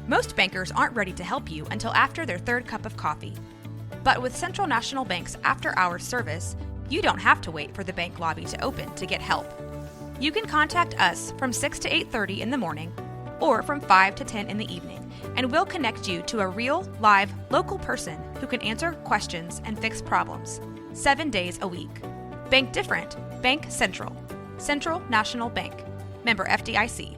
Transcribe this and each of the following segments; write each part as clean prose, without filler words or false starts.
Most bankers aren't ready to help you until after their third cup of coffee. But with Central National Bank's after-hours service, you don't have to wait for the bank lobby to open to get help. You can contact us from 6 to 8:30 in the morning or from 5 to 10 in the evening, and we'll connect you to a real, live, local person who can answer questions and fix problems 7 days a week. Bank different. Bank Central. Central National Bank. Member FDIC.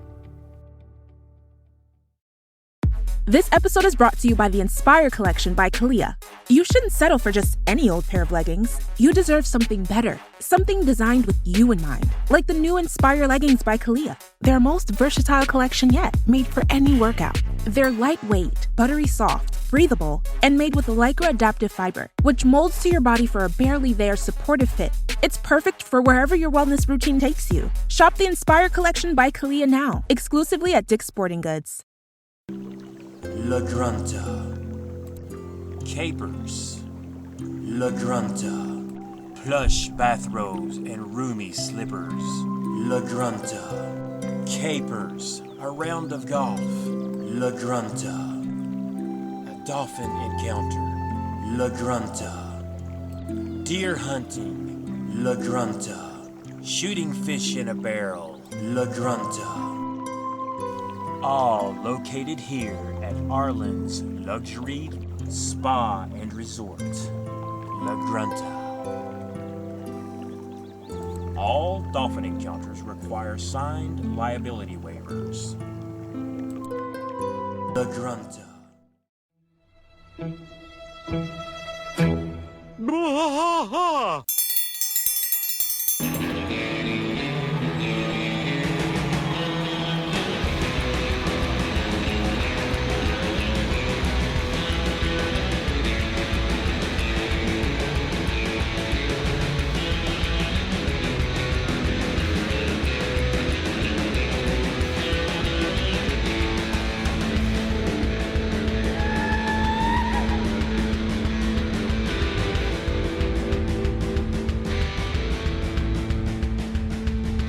This episode is brought to you by the Inspire Collection by Kalia. You shouldn't settle for just any old pair of leggings. You deserve something better, something designed with you in mind, like the new Inspire leggings by Kalia. Their most versatile collection yet, made for any workout. They're lightweight, buttery soft, breathable, and made with Lycra adaptive fiber, which molds to your body for a barely there supportive fit. It's perfect for wherever your wellness routine takes you. Shop the Inspire Collection by Kalia now, exclusively at Dick's Sporting Goods. La Grunta. Capers. La Grunta. Plush bathrobes and roomy slippers. La Grunta. Capers. A round of golf. La Grunta. A dolphin encounter. La Grunta. Deer hunting. La Grunta. Shooting fish in a barrel. La Grunta. All located here at Arlen's Luxury Spa and Resort, La Grunta. All dolphin encounters require signed liability waivers. La Grunta.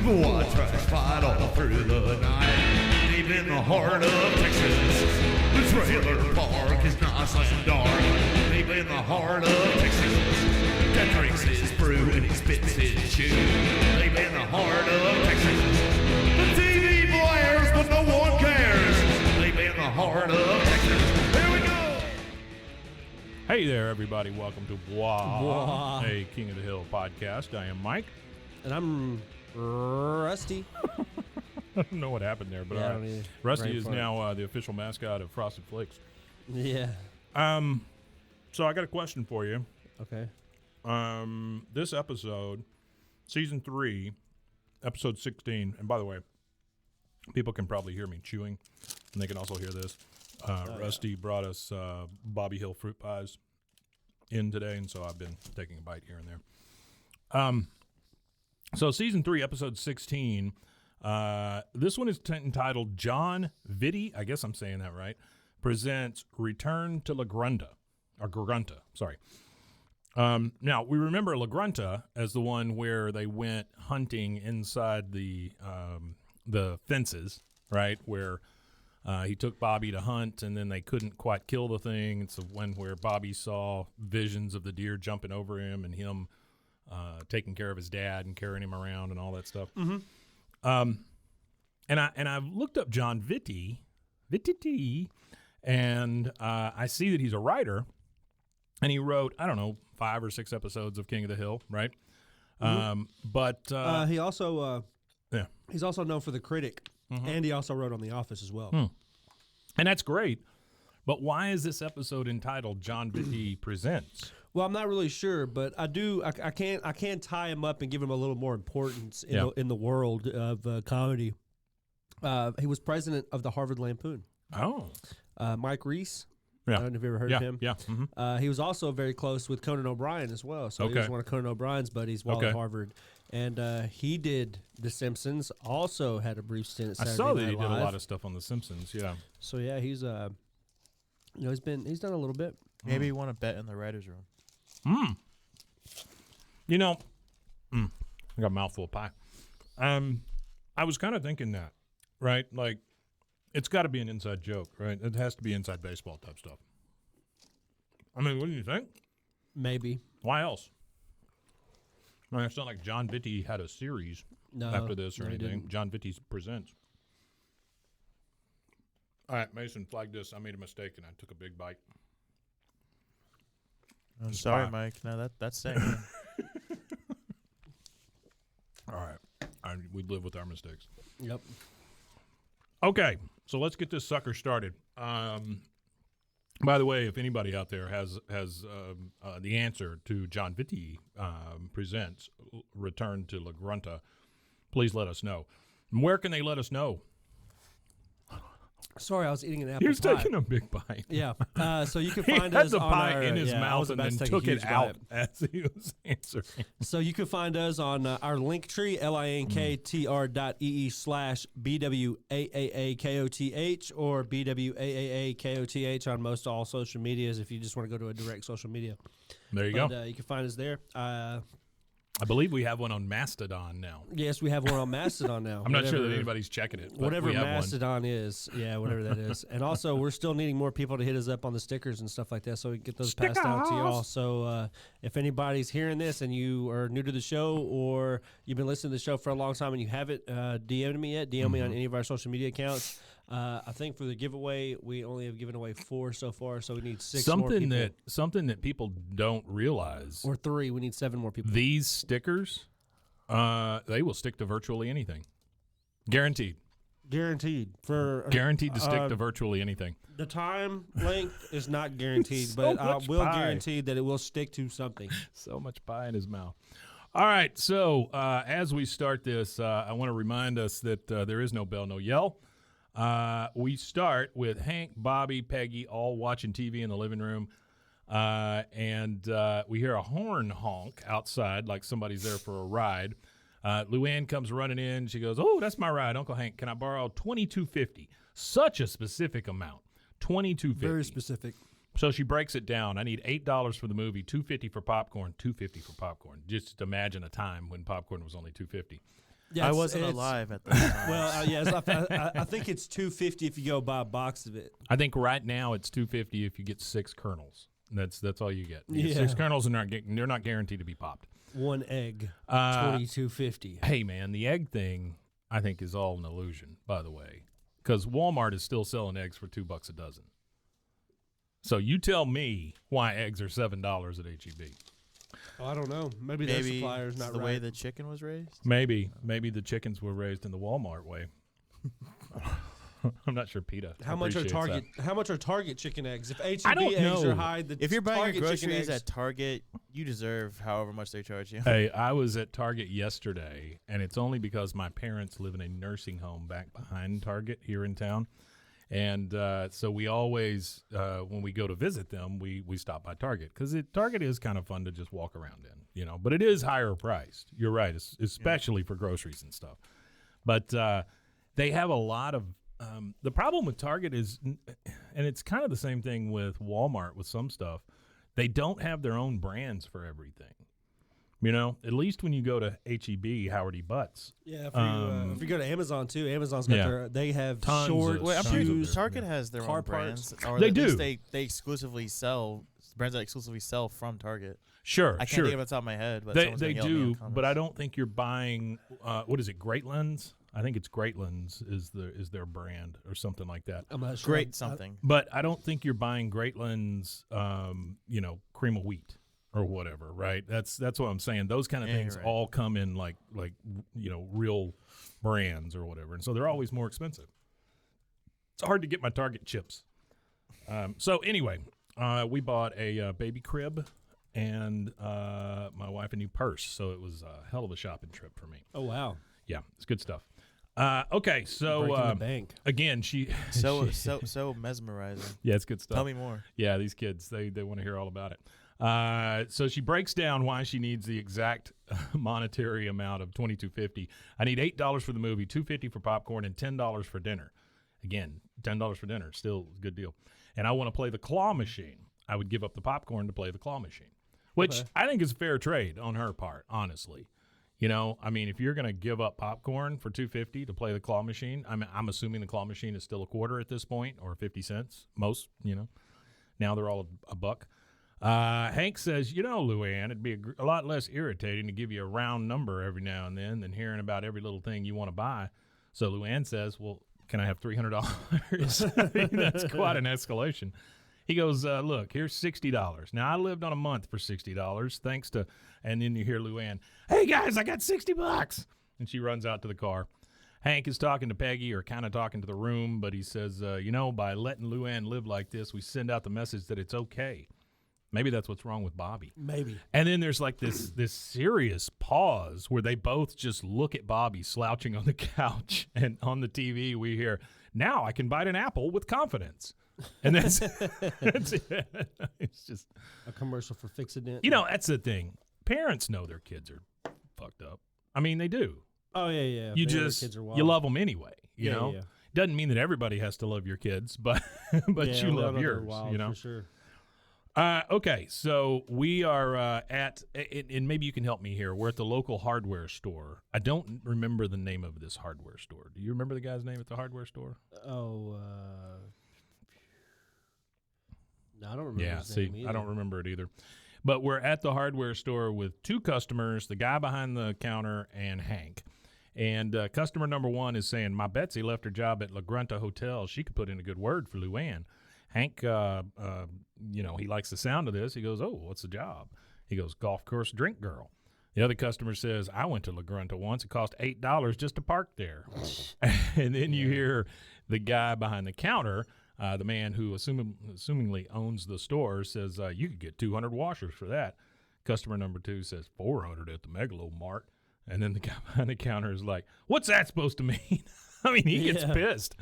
One trash fight all through the night, deep in the heart of Texas. The trailer park is nice and dark, deep in the heart of Texas. That drinks his brew and he spits his chew, deep in the heart of Texas. The TV blares, but no one cares, deep in the heart of Texas. Here we go. Hey there, everybody. Welcome to Blah, a King of the Hill podcast. I am Mike. And I'm Rusty. I don't know what happened there, but all right. Rusty is now the official mascot of Frosted Flakes. Yeah. So I got a question for you. Okay. This episode, season 3, episode 16, and by the way, people can probably hear me chewing, and they can also hear this. Rusty brought us Bobby Hill fruit pies in today, and so I've been taking a bite here and there. So season 3, episode 16, this one is entitled John Vitti, I guess I'm saying that right, presents Return to La Grunta, or Grunta, sorry. Now, we remember La Grunta as the one where they went hunting inside the fences, right, where he took Bobby to hunt, and then they couldn't quite kill the thing. It's the one where Bobby saw visions of the deer jumping over him and him taking care of his dad and carrying him around and all that stuff. Mm-hmm. And I've looked up John Vitti, and I see that he's a writer, and he wrote, I don't know, 5 or 6 episodes of King of the Hill, right? Mm-hmm. But he also he's also known for The Critic, and he also wrote on The Office as well. And that's great. But why is this episode entitled John Vitti Presents? Well, I'm not really sure, but I can tie him up and give him a little more importance in the world of comedy. He was president of the Harvard Lampoon. Oh. Mike Reese. Yeah. I don't know if you've ever heard of him. Yeah. Mm-hmm. He was also very close with Conan O'Brien as well. So he was one of Conan O'Brien's buddies while at Harvard. And he did The Simpsons, also had a brief stint at Saturday Night Live. I saw that he did a lot of stuff on The Simpsons, yeah. So, yeah, he's done a little bit. Maybe you want to bet in the writer's room. You know, I got a mouthful of pie. I was kind of thinking that, right? Like, It's got to be an inside joke, right? It has to be inside baseball type stuff. I mean, what do you think? Maybe. Why else? I mean, it's not like John Vitti had a series after this or no, he anything. didn't. John Vitti presents. All right, Mason, flag this. I made a mistake and I took a big bite. I'm It's sorry, fine. Mike. No, that's staying in. All right. We live with our mistakes. Yep. Okay, so let's get this sucker started. By the way, if anybody out there has the answer to John Vitti presents Return to La Grunta, please let us know. And where can they let us know? Sorry, I was eating an apple He's pie. taking a big bite. Yeah. So you can He find had us the on pie our, in his I mouth was and about then to take a took it huge out bite. as he was answering. So you can find us on our link tree, linktr.ee/BWAAAKOTH or BWAAAKOTH on most all social medias if you just want to go to a direct social media. There you But, go. you can find us there. I believe we have one on Mastodon now. Yes, we have one on Mastodon now. I'm not sure that Whatever- anybody's checking it. But Whatever we have Mastodon is. Yeah, whatever that is. And also, we're still needing more people to hit us up on the stickers and stuff like that so we can get those passed out to y'all. So if anybody's hearing this and you are new to the show or you've been listening to the show for a long time and you haven't DM'd me yet, DM me on any of our social media accounts. I think for the giveaway, we only have given away 4 so far, so we need 6 more people. Something that people don't realize. Or 3. We need 7 more people. These stickers, they will stick to virtually anything. Guaranteed. Guaranteed. Guaranteed to stick to virtually anything. The time length is not guaranteed, So but I much will pie. guarantee that it will stick to something. So much pie in his mouth. All right, so as we start this, I want to remind us that there is no bell, no yell. We start with Hank, Bobby, Peggy all watching TV in the living room. And we hear a horn honk outside like somebody's there for a ride. Luanne comes running in. She goes, "Oh, that's my ride, Uncle Hank. Can I borrow $22.50?" Such a specific amount, $22.50. Very specific. So she breaks it down. I need $8 for the movie, $2.50 for popcorn, $2.50 for popcorn. Just imagine a time when popcorn was only $2.50. Yeah, I wasn't alive at that time. Well, yes, I think it's $2.50 if you go buy a box of it. I think right now it's $2.50 if you get 6 kernels. That's all you get. You get 6 Yeah. kernels, and they're not guaranteed to be popped. 1 egg, $22.50. Hey, man, the egg thing I think is all an illusion, by the way, because Walmart is still selling eggs for $2 a dozen. So you tell me why eggs are $7 at H-E-B. Oh, I don't know. Maybe their Maybe supplier's it's not the right. way the chicken was raised. Maybe the chickens were raised in the Walmart way. I'm not sure PETA. How much are appreciates Target? How much are Target chicken eggs? If I H-E-B don't eggs know. are high, the If you're buying Target your chicken groceries eggs, at Target, you deserve however much they charge you. that. Hey, I was at Target yesterday, and it's only because my parents live in a nursing home back behind Target here in town. And so we always, when we go to visit them, we stop by Target because Target is kind of fun to just walk around in, but it is higher priced. You're right, especially for groceries and stuff. But they have a lot of the problem with Target is, and it's kind of the same thing with Walmart with some stuff, they don't have their own brands for everything. At least when you go to H-E-B, Howard E. Butts. yeah. If you go to Amazon too, Amazon's got Yeah. they have Tons shorts, of Wait, I'm stuff. pretty shoes. sure Target has their car own brands. parts. Or They at least do. They exclusively sell brands that exclusively sell from Target. Sure, I can't sure. think of it off the top of my head, but They someone's gonna yell at me in do, the comments. but I don't think you're buying. What is it? Greatlands? I think it's Greatlands is their brand or something like that. I'm not sure. Great something. But I don't think you're buying Greatlands, cream of wheat or whatever, right? That's what I'm saying. Those kind of Yeah, things you're right. all come in like real brands or whatever, and so they're always more expensive. It's hard to get my Target chips. So anyway, we bought a baby crib and my wife a new purse, so it was a hell of a shopping trip for me. Oh wow. Yeah, it's good stuff. Okay, so Breaking the bank. again, she So mesmerizing. yeah, it's good stuff. Tell me more. Yeah, these kids, they want to hear all about it. So she breaks down why she needs the exact monetary amount of $22.50. I need $8 for the movie, $2.50 for popcorn, and $10 for dinner. Again, $10 for dinner, still a good deal. And I want to play the claw machine. I would give up the popcorn to play the claw machine, which Okay. I think is a fair trade on her part, honestly. You know, I mean, if you're going to give up popcorn for $2.50 to play the claw machine, I'm assuming the claw machine is still a quarter at this point, or 50 cents, most, you know. Now they're all a buck. Hank says, you know, Luanne, it'd be a lot less irritating to give you a round number every now and then than hearing about every little thing you want to buy. So Luanne says, well, can I have $300? I mean, that's quite an escalation. He goes, look, here's $60. Now, I lived on a month for $60, thanks to, and then you hear Luanne, hey, guys, I got $60. And she runs out to the car. Hank is talking to Peggy, or kind of talking to the room, but he says, you know, by letting Luanne live like this, we send out the message that it's okay. Maybe that's what's wrong with Bobby. Maybe. And then there's like this serious pause where they both just look at Bobby slouching on the couch, and on the TV we hear, now I can bite an apple with confidence. And that's it. It's just a commercial for Fix-A-Dent. You know, that's the thing. Parents know their kids are fucked up. I mean, they do. Oh, yeah. You just, kids are wild. you love them anyway, you know? Yeah. Doesn't mean that everybody has to love your kids, but you love yours, wild, you know? For sure. Okay, so we are at, and maybe you can help me here. We're at the local hardware store. I don't remember the name of this hardware store. Do you remember the guy's name at the hardware store? Oh, no, I don't remember his name either. I don't remember it either. But we're at the hardware store with two customers, the guy behind the counter and Hank. And customer number one is saying, my Betsy left her job at La Grunta Hotel. She could put in a good word for Luanne. Hank, you know, he likes the sound of this. He goes, oh, what's the job? He goes, golf course drink girl. The other customer says, I went to La Grunta once. It cost $8 just to park there. And then you hear the guy behind the counter, the man who assumingly owns the store, says, you could get 200 washers for that. Customer number two says, 400 at the Megalo Mart. And then the guy behind the counter is like, what's that supposed to mean? I mean, he gets pissed.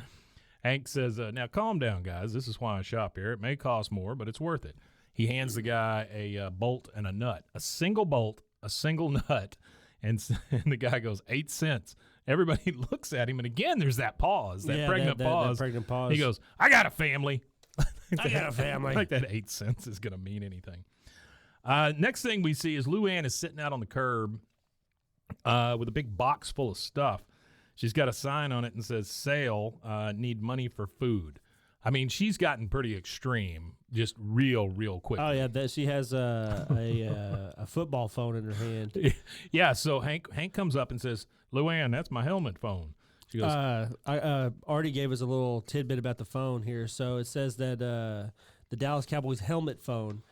Hank says, now calm down, guys. This is why I shop here. It may cost more, but it's worth it. He hands the guy a bolt and a nut, a single bolt, a single nut, and the guy goes, 8 cents. Everybody looks at him, and again, there's that pause, that pregnant pause. That pregnant pause. He goes, I got a family. I got a family. Like that 8 cents is going to mean anything. Next thing we see is Luanne is sitting out on the curb with a big box full of stuff. She's got a sign on it and says, sale, need money for food. I mean, she's gotten pretty extreme, just real quick. Oh, yeah, she has a football phone in her hand. Yeah, so Hank comes up and says, Luanne, that's my helmet phone. She goes, Artie gave us a little tidbit about the phone here. So it says that the Dallas Cowboys helmet phone.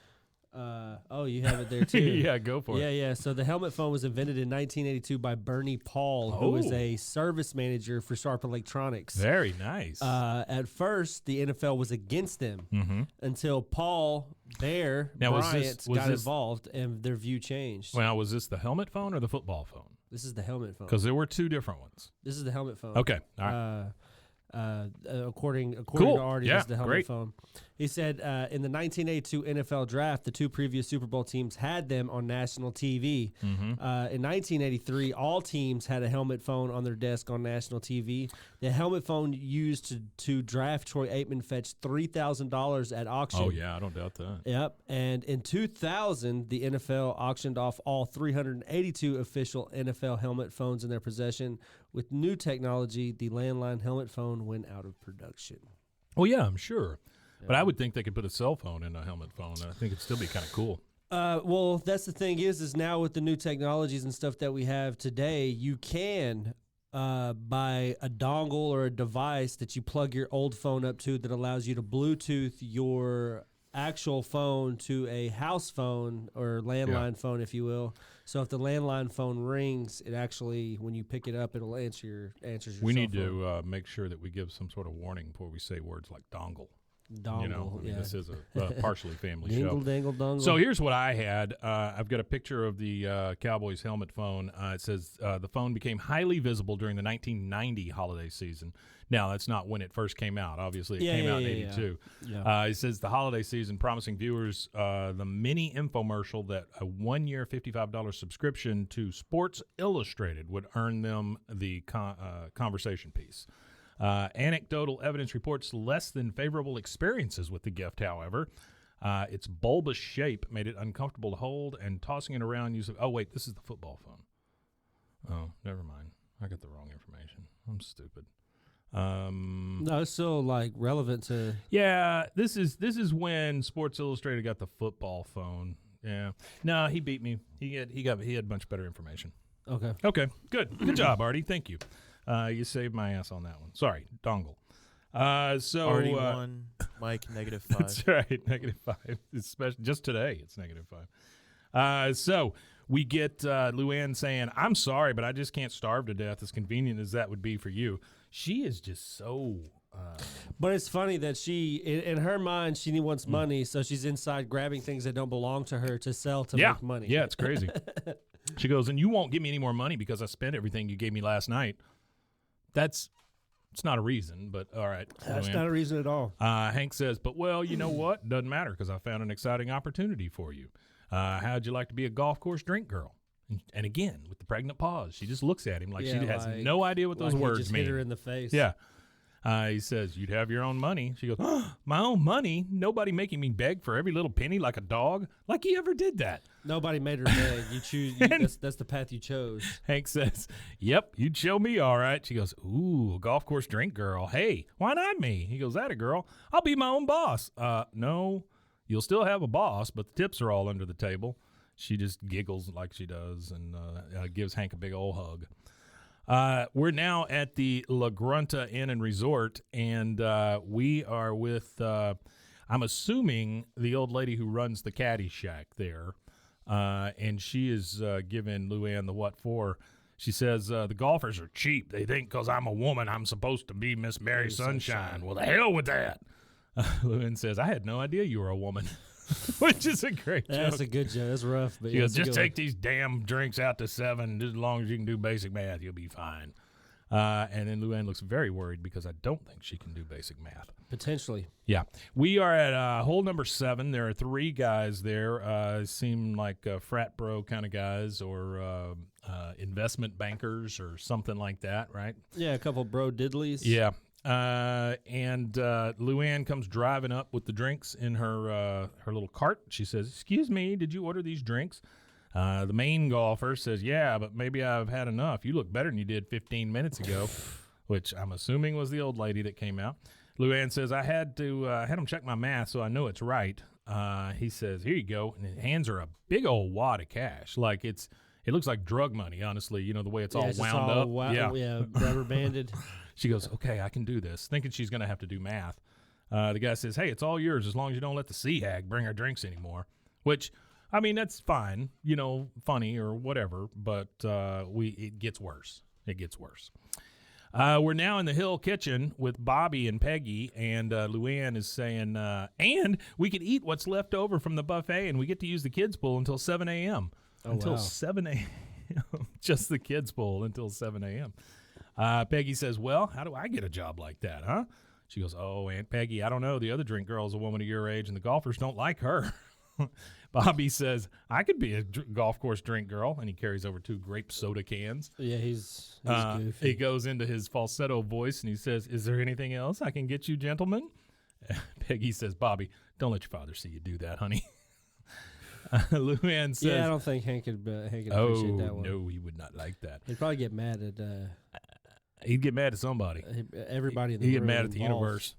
You have it there too. Yeah, go for it. Yeah. So the helmet phone was invented in 1982 by Bernie Paul, who was a service manager for Sharp Electronics. Very nice. At first, the NFL was against them until Paul Bryant got involved, and their view changed. Well, was this the helmet phone or the football phone? This is the helmet phone. Because there were two different ones. This is the helmet phone. Okay. All right. According cool. to Artie, this is the helmet great. phone. He said in the 1982 NFL draft, the two previous Super Bowl teams had them on national TV. In 1983, all teams had a helmet phone on their desk on national TV. The helmet phone used to draft Troy Aikman fetched $3,000 at auction. Oh, yeah, I don't doubt that. Yep. And in 2000, the NFL auctioned off all 382 official NFL helmet phones in their possession. With new technology, the landline helmet phone went out of production. Well, yeah, I'm sure. But I would think they could put a cell phone in a helmet phone. I think it'd still be kind of cool. Well, that's the thing is now with the new technologies and stuff that we have today, you can buy a dongle or a device that you plug your old phone up to that allows you to Bluetooth your actual phone to a house phone or landline phone, if you will. So if the landline phone rings, it actually, when you pick it up, it'll answers your We cell need phone. to make sure that we give some sort of warning before we say words like dongle. Dongle, You know, I mean, this is a partially family Dingle, show. dangle, dongle. So here's what I had. I've got a picture of the Cowboys helmet phone. It says the phone became highly visible during the 1990 holiday season. Now, that's not when it first came out. Obviously, it came out in 82. Yeah. It says the holiday season promising viewers the mini infomercial that a 1-year $55 subscription to Sports Illustrated would earn them the conversation piece. Anecdotal evidence reports less than favorable experiences with the gift, however. Its bulbous shape made it uncomfortable to hold, and tossing it around using... Oh, wait, this is the football phone. Oh, never mind. I got the wrong information. I'm stupid. No, it's still like relevant to. Yeah, this is when Sports Illustrated got the football phone. Yeah. No, he beat me. He had much better information. Okay. Okay, good job, Artie. Thank you. You saved my ass on that one. Sorry, dongle. So Already won. Mike -5. That's right, -5. Especially just today, it's -5. So we get Luanne saying, "I'm sorry, but I just can't starve to death. As convenient as that would be for you." She is just so. But it's funny that she, in her mind, she wants money, so she's inside grabbing things that don't belong to her to sell to make money. Yeah, it's crazy. She goes, "And you won't give me any more money because I spent everything you gave me last night." It's not a reason, but all right. That's not a reason at all. Hank says, "But well, you know what? Doesn't matter because I found an exciting opportunity for you. How'd you like to be a golf course drink girl?" And again, with the pregnant pause, she just looks at him like she has no idea what those words just mean. Hit her in the face. Yeah. He says, "You'd have your own money." She goes, "Oh, my own money? Nobody making me beg for every little penny like a dog? Like he ever did that." Nobody made her beg. You choose. That's the path you chose. Hank says, "Yep, you'd show me all right." She goes, "Ooh, golf course drink girl. Hey, why not me?" He goes, "That a girl. I'll be my own boss." No, you'll still have a boss, but the tips are all under the table." She just giggles like she does and gives Hank a big old hug. We're now at the La Grunta Inn and Resort, and we are with, I'm assuming, the old lady who runs the caddy shack there, and she is giving Luanne the what for. She says, "The golfers are cheap. They think because I'm a woman I'm supposed to be Miss Mary Sunshine. Well, the hell with that." Luanne says, "I had no idea you were a woman." Which is a great joke. That's a good joke. That's rough. But She goes, "Just take these damn drinks out to 7. As long as you can do basic math, you'll be fine." And then Luanne looks very worried because I don't think she can do basic math. Potentially. Yeah. We are at hole number 7. There are 3 guys there. Seem like frat bro kind of guys or investment bankers or something like that, right? Yeah, a couple bro diddlies. Yeah. And Luanne comes driving up with the drinks in her little cart. She says, "Excuse me, did you order these drinks?" The main golfer says, "Yeah, but maybe I've had enough. You look better than you did 15 minutes ago," which I'm assuming was the old lady that came out. Luanne says, "I had him check my math so I know it's right." He says, "Here you go," and he hands her a big old wad of cash. Like it looks like drug money, honestly. You know, the way it's all wound up. Yeah, rubber banded. She goes, "Okay, I can do this," thinking she's going to have to do math. The guy says, "Hey, it's all yours as long as you don't let the sea hag bring our drinks anymore," which, I mean, that's fine, you know, funny or whatever, but it gets worse. It gets worse. We're now in the Hill kitchen with Bobby and Peggy, and Luanne is saying, "And we can eat what's left over from the buffet, and we get to use the kids' pool until 7 a.m. Until 7 a.m. Just the kids' pool until 7 a.m. Peggy says, "Well, how do I get a job like that, huh?" She goes, "Oh, Aunt Peggy, I don't know. The other drink girl is a woman of your age, and the golfers don't like her." Bobby says, "I could be a golf course drink girl," and he carries over 2 grape soda cans. Yeah, he's goofy. He goes into his falsetto voice, and he says, "Is there anything else I can get you, gentlemen?" Peggy says, "Bobby, don't let your father see you do that, honey." Luanne says, "Yeah, I don't think Hank could appreciate that one." No, he would not like that. He'd probably get mad at He'd get mad at somebody. Everybody in the He'd room get mad at the involved. universe.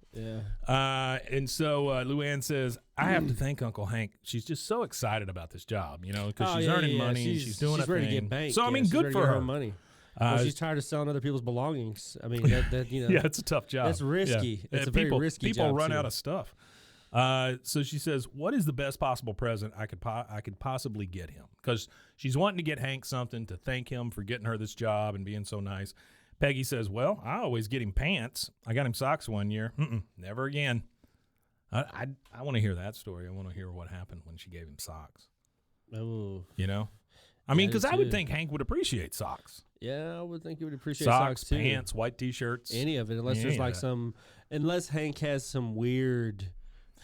Yeah. And so Luanne says, "I have to thank Uncle Hank. She's just so excited about this job, you know, because she's earning money. She's doing she's a ready thing. to get banked. So, I mean, she's good ready for to get her. money. Well, she's tired of selling other people's belongings. I mean, that you know. Yeah, it's a tough job. That's risky. Yeah. It's a very risky people job, run too. out of stuff. So she says, "What is the best possible present I could possibly get him?" Because she's wanting to get Hank something to thank him for getting her this job and being so nice. Peggy says, "Well, I always get him pants. I got him socks one year. Never again." I want to hear that story. I want to hear what happened when she gave him socks. Oh. You know? I mean, Yeah, because I too. would think Hank would appreciate socks. Yeah, I would think he would appreciate Socks, socks too. pants, white T-shirts. Any of it, unless Any there's of like that. unless Hank has some weird,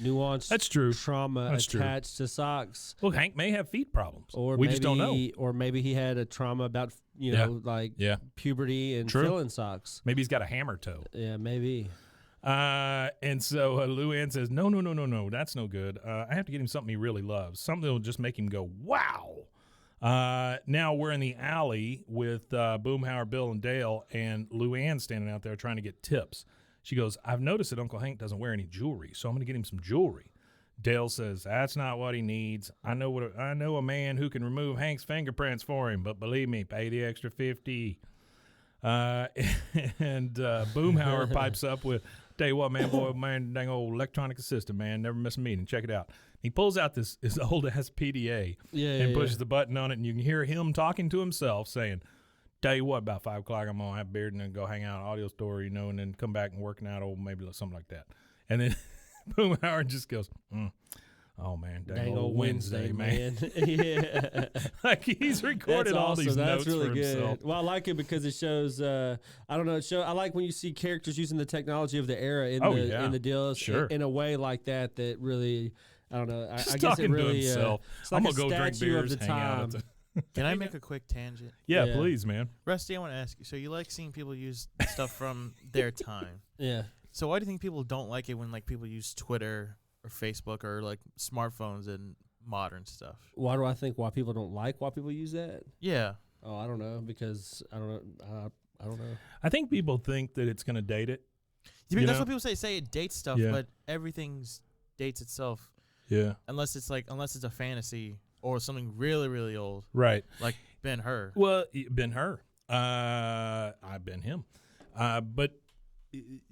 nuanced That's true. trauma That's true. attached to socks. Well, Hank may have feet problems. Or we maybe, just don't know. Or maybe he had a trauma about like puberty and True. filling socks. Maybe he's got a hammer toe. Yeah, maybe. And so Luanne says, no, that's no good. I have to get him something he really loves, something that will just make him go, wow. Now we're in the alley with Boomhauer, Bill, and Dale, and Luanne standing out there trying to get tips. She goes, I've noticed that Uncle Hank doesn't wear any jewelry, so I'm going to get him some jewelry. Dale says, that's not what he needs. I know a man who can remove Hank's fingerprints for him, but believe me, pay the extra $50. And Boomhauer pipes up with, tell you what, man, dang old electronic assistant, man, never miss a meeting. Check it out. He pulls out this old-ass PDA and pushes the button on it, and you can hear him talking to himself saying, tell you what, about 5 o'clock, I'm going to have a beard and then go hang out at an audio store, and then come back and working out, or maybe something like that. And then Boomhauer just goes, oh, man, dang old Wednesday, man. Yeah. Like he's recorded all these notes That's really for good. himself. Well, I like it because it shows, I don't know, I like when you see characters using the technology of the era in the deals in a way like that really, I don't know. I guess it really, to himself. it's like I'm going to go drink beers, of the hang out. time. Can I make a quick tangent? Yeah, please, man. Rusty, I want to ask you. So you like seeing people use stuff from their time. Yeah. So why do you think people don't like it when like people use Twitter or Facebook or like smartphones and modern stuff? Why do I think why people don't like why people use that? Yeah. Oh, I don't know, because I don't know. I don't know. I think people think that it's going to date it. You mean that's what people say? Say it dates stuff, Yeah. but everything's dates itself. Yeah. Unless it's a fantasy or something really, really old. Right. Like Ben-Hur. Well, Ben-Hur. I've been him. But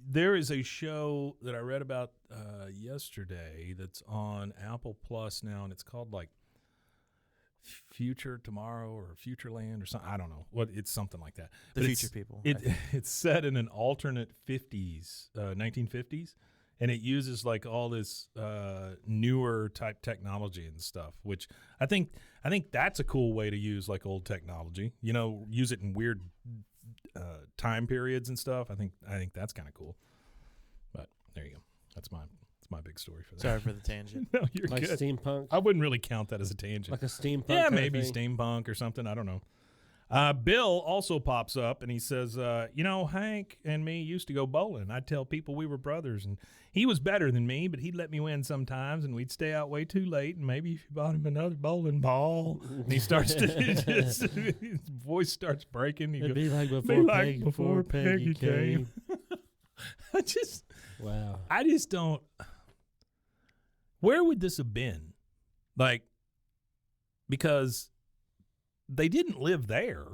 there is a show that I read about yesterday that's on Apple Plus now, and it's called like Future Tomorrow or Futureland or something. I don't know. It's something like that. The But Future People. It's set in an alternate 1950s, and it uses like all this newer type technology and stuff, which I think that's a cool way to use like old technology. You know, use it in weird time periods and stuff. I think that's kind of cool. But there you go. That's my big story for that. Sorry for the tangent. No, you're Like good. steampunk? I wouldn't really count that as a tangent. Like a steampunk? Yeah, kind of maybe thing? steampunk or something. I don't know. Bill also pops up and he says, Hank and me used to go bowling. I'd tell people we were brothers, and he was better than me, but he'd let me win sometimes, and we'd stay out way too late, and maybe if you bought him another bowling ball, and he starts to, his voice starts breaking. It'd be like before Peggy came. Wow. I just don't. Where would this have been? Like, because they didn't live there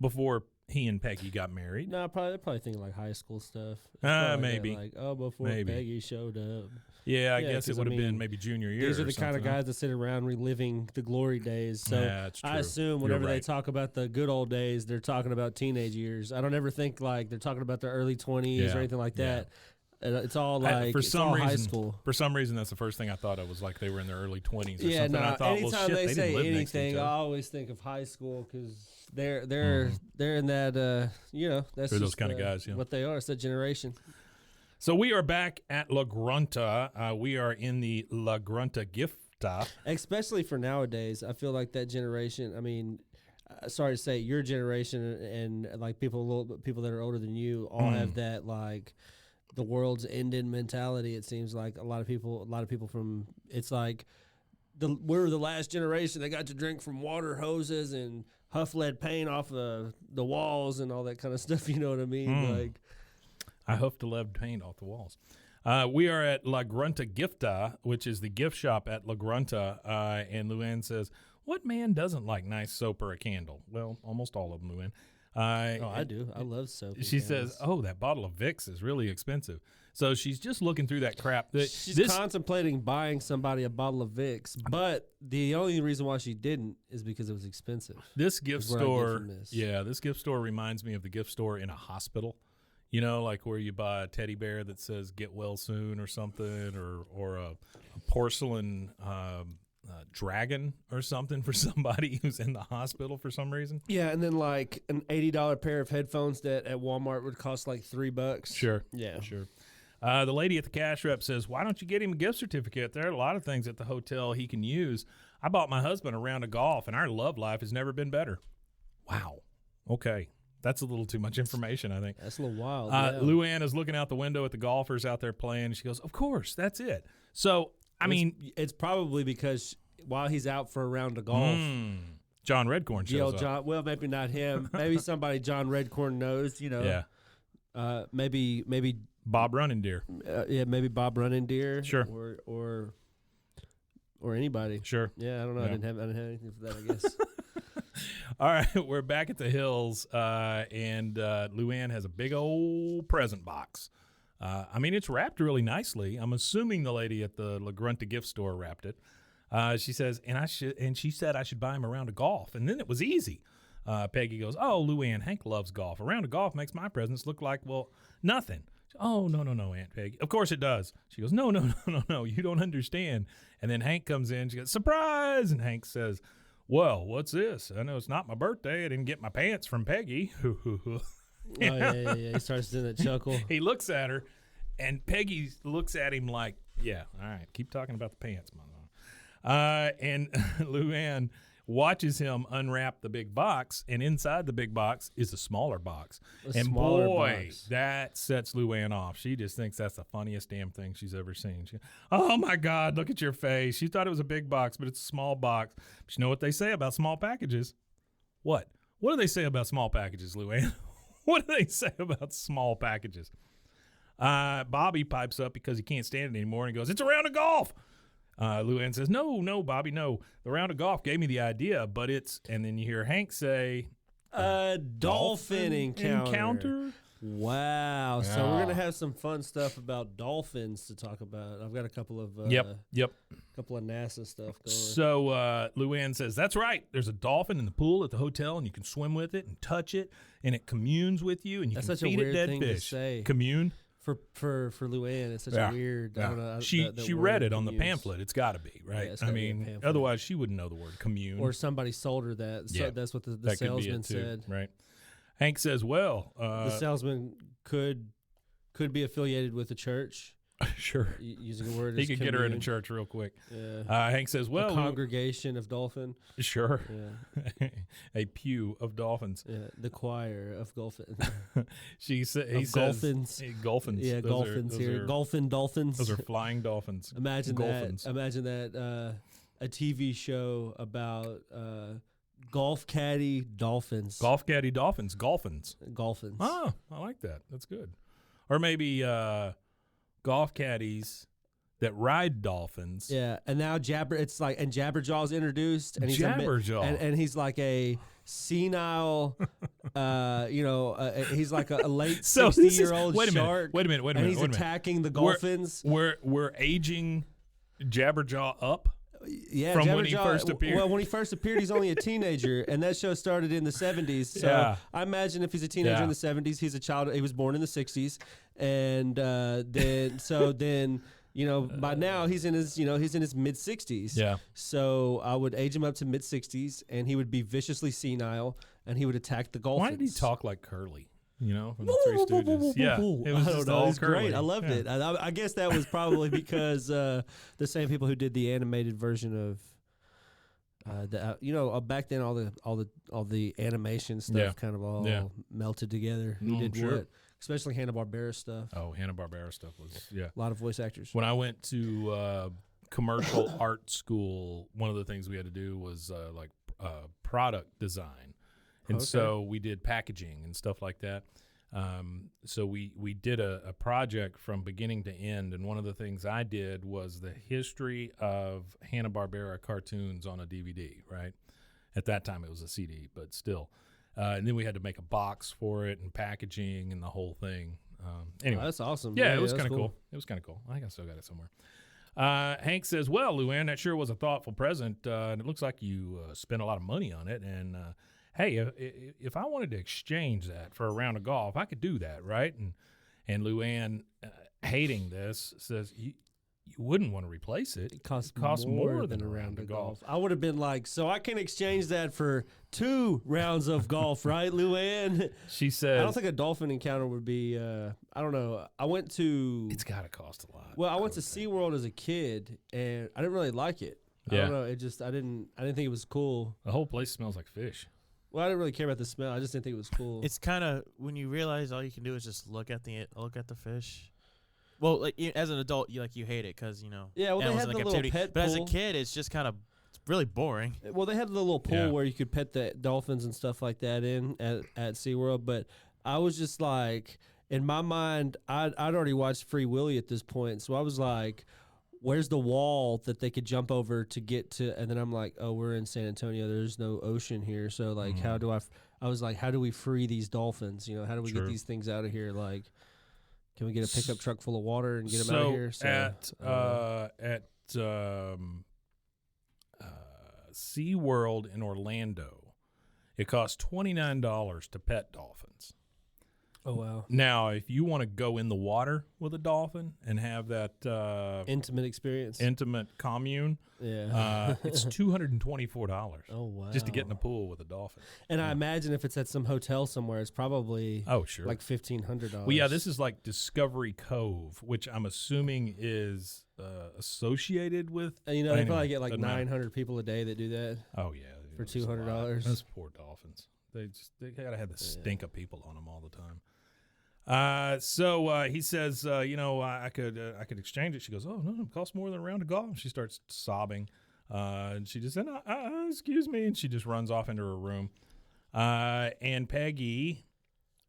before he and Peggy got married. No, they're probably thinking like high school stuff. It's Maybe. Like, before Maybe. Peggy showed up. Yeah, I Yeah, guess it 'cause, would have been mean, maybe junior year. These are or the kind of something. guys that sit around reliving the glory days. So Yeah, that's true. I assume You're whenever they right. talk about the good old days, they're talking about teenage years. I don't ever think like they're talking about their early 20s Yeah, or anything like yeah. that. It's all like for it's some all reason, high school. For some reason, that's the first thing I thought of was like they were in their early 20s or Yeah, something. no. I thought, Anytime well, shit, they they say didn't live next to each anything, I other. always think of high school because they're in that that's They're those just, kind of guys, yeah. what they are. It's that generation. So we are back at La Grunta. We are in the La Grunta Gifta. Especially for nowadays, I feel like that generation. I mean, sorry to say, your generation and like people that are older than you all have that like the world's ended mentality. It seems like a lot of people from it's like we're the last generation that got to drink from water hoses and huff lead paint off the walls and all that kind of stuff. You know what I mean? Like. I huffed lead paint off the walls. We are at La Grunta Gifta, which is the gift shop at La Grunta, and Luanne says, what man doesn't like nice soap or a candle? Well, almost all of them, Luanne. I do. I love soap. and She says, candles. that bottle of Vicks is really expensive. So she's just looking through that crap. She's contemplating buying somebody a bottle of Vicks, but the only reason why she didn't is because it was expensive. This gift is where I get store, from this. this gift store reminds me of the gift store in a hospital. You know, like where you buy a teddy bear that says "Get well soon" or something, or a porcelain dragon or something for somebody who's in the hospital for some reason. Yeah, and then like an $80 pair of headphones that at Walmart would cost like $3. Sure. Yeah. Sure. The lady at the cash rep says, why don't you get him a gift certificate? There are a lot of things at the hotel he can use. I bought my husband a round of golf, and our love life has never been better. Wow. Okay. That's a little too much information, I think. That's a little wild. Luanne is looking out the window at the golfers out there playing. She goes, of course, that's it. So, I mean, it's probably because while he's out for a round of golf, John Redcorn shows up. John. Well, maybe not him. Maybe somebody John Redcorn knows. Yeah. Maybe Bob Running Deer. maybe Bob Running Deer. Sure. Or anybody. Sure. Yeah, I don't know. Yeah. I didn't have anything for that, I guess. All right, we're back at the hills, and Luanne has a big old present box. I mean, it's wrapped really nicely. I'm assuming the lady at the Grunta gift store wrapped it. She says, and she said I should buy him a round of golf, and then it was easy. Peggy goes, "Oh, Luanne, Hank loves golf. A round of golf makes my presents look like, well, nothing." "Oh, no, Aunt Peggy. Of course it does." She goes, "No, you don't understand." And then Hank comes in. She goes, "Surprise!" And Hank says, "Well, what's this? I know it's not my birthday. I didn't get my pants from Peggy." Oh, yeah. He starts doing that chuckle. He looks at her, and Peggy looks at him like, "Yeah, all right, keep talking about the pants, mama." And Luanne watches him unwrap the big box, and inside the big box is a smaller box. That sets Luanne off. She just thinks that's the funniest damn thing she's ever seen. She goes, "Oh, my God, look at your face. She thought it was a big box, but it's a small box." But you know what they say about small packages? What? What do they say about small packages, Luanne? What do they say about small packages? Bobby pipes up because he can't stand it anymore and goes, "It's a round of golf." Luanne says, No, Bobby, no. The round of golf gave me the idea, but it's, and then you hear Hank say, dolphin encounter. Wow. So we're Yeah. going to have some fun stuff about dolphins to talk about. I've got a couple of Yep. couple of NASA stuff going. So Luanne says, "That's right. There's a dolphin in the pool at the hotel, and you can swim with it and touch it, and it communes with you, and you That's can such a feed it weird dead thing to fish." say. Commune? For Luanne, it's such Yeah. a weird. I Yeah. don't know. She that read word it on the used. pamphlet. It's got to be, right? it's I gotta be a mean, pamphlet. otherwise she wouldn't know the word commune. Or somebody sold her that. So Yeah. that's what the That could be salesman it too, said. right? Hank says, "Well, The salesman could be affiliated with the church. sure." Using a word, He as could get her in a commune. church real quick. Yeah. Hank says, A "Well, congregation of dolphin. sure." Yeah. A pew of dolphins. Yeah. The choir of dolphin. He says, golphins. Golphins. Yeah, Those golphins those here. are- Golphin dolphins. Those are flying dolphins. Imagine Golphins. that. Imagine that. A TV show about golf caddy dolphins. Golf caddy dolphins. Golphins. Golphins. Oh, I like that. That's good. Or maybe golf caddies that ride dolphins. Yeah, and now Jabberjaw's introduced, and he's Jabberjaw. and he's like a senile, he's like a late So this is- 60-year-old wait a minute, shark. wait a minute, and he's wait a minute. attacking the dolphins. We're aging Jabberjaw up. Yeah, from when he Jabberjaw- first appeared. Well, when he first appeared, he's only a teenager, and that show started in the 70s. So Yeah. I imagine if he's a teenager Yeah. in the 70s, he's a child. He was born in the 60s, and then by now he's in his mid 60s. Yeah. So I would age him up to mid 60s, and he would be viciously senile, and he would attack the dolphins. Why did he talk like Curly? From the Three Stooges. Yeah, it was I just don't know. all It was curly. great. I loved Yeah. it. I guess that was probably because the same people who did the animated version of back then all the animation stuff Yeah. kind of all Yeah. melted together. Who Mm, did sure. what? Especially Hanna-Barbera stuff. Oh, Hanna-Barbera stuff was A lot of voice actors. When I went to commercial art school, one of the things we had to do was product design, and Okay. so we did packaging and stuff like that. So we did a project from beginning to end, and one of the things I did was the history of Hanna-Barbera cartoons on a DVD. Right, at that time it was a CD, but still. And then we had to make a box for it and packaging and the whole thing. Anyway, Oh, that's awesome. yeah, it was that's kind of cool. It was kind of cool. I think I still got it somewhere. Hank says, "Well, Luanne, that sure was a thoughtful present, and it looks like you spent a lot of money on it. And hey, if I wanted to exchange that for a round of golf, I could do that, right?" And Luanne, hating this, says, "You wouldn't want to replace it. It costs more than a round of golf." I would have been like, so I can exchange that for 2 rounds of golf, right, Luann? She says, I don't think a dolphin encounter would be. I don't know. I went to. "It's got to cost a lot." Well, I went to SeaWorld as a kid, and I didn't really like it. I Yeah. don't know. It just I didn't think it was cool. The whole place smells like fish. Well, I didn't really care about the smell. I just didn't think it was cool. It's kind of when you realize all you can do is just look at the fish. Well, like as an adult, you hate it because Yeah, well, they animals had in the little captivity. pet But as a pool. kid, it's just kind of really boring. Well, they had the little pool Yeah. where you could pet the dolphins and stuff like that at SeaWorld, but I was just like, in my mind, I'd already watched Free Willy at this point, so I was like, where's the wall that they could jump over to get to? And then I'm like, oh, we're in San Antonio. There's no ocean here. So, like, how do I was like, how do we free these dolphins? You know, how do we get these things out of here? Like, can we get a pickup truck full of water and get them out of here? So, at SeaWorld in Orlando, it costs $29 to pet dolphins. oh, wow. Now, if you want to go in the water with a dolphin and have that Intimate experience. intimate commune, yeah. it's $224 oh, wow. just to get in the pool with a dolphin. And I imagine if it's at some hotel somewhere, it's probably Sure. like $1,500. Well, yeah, this is like Discovery Cove, which I'm assuming is associated with. You know, they anyway, probably get like doesn't matter. 900 people a day that do that. Oh yeah, For it's a lot. $200. Those poor dolphins. They gotta have the stink of people on them all the time. So he says, I could exchange it. She goes, oh no, it costs more than a round of golf. She starts sobbing, and she just said, excuse me, and she just runs off into her room. And Peggy,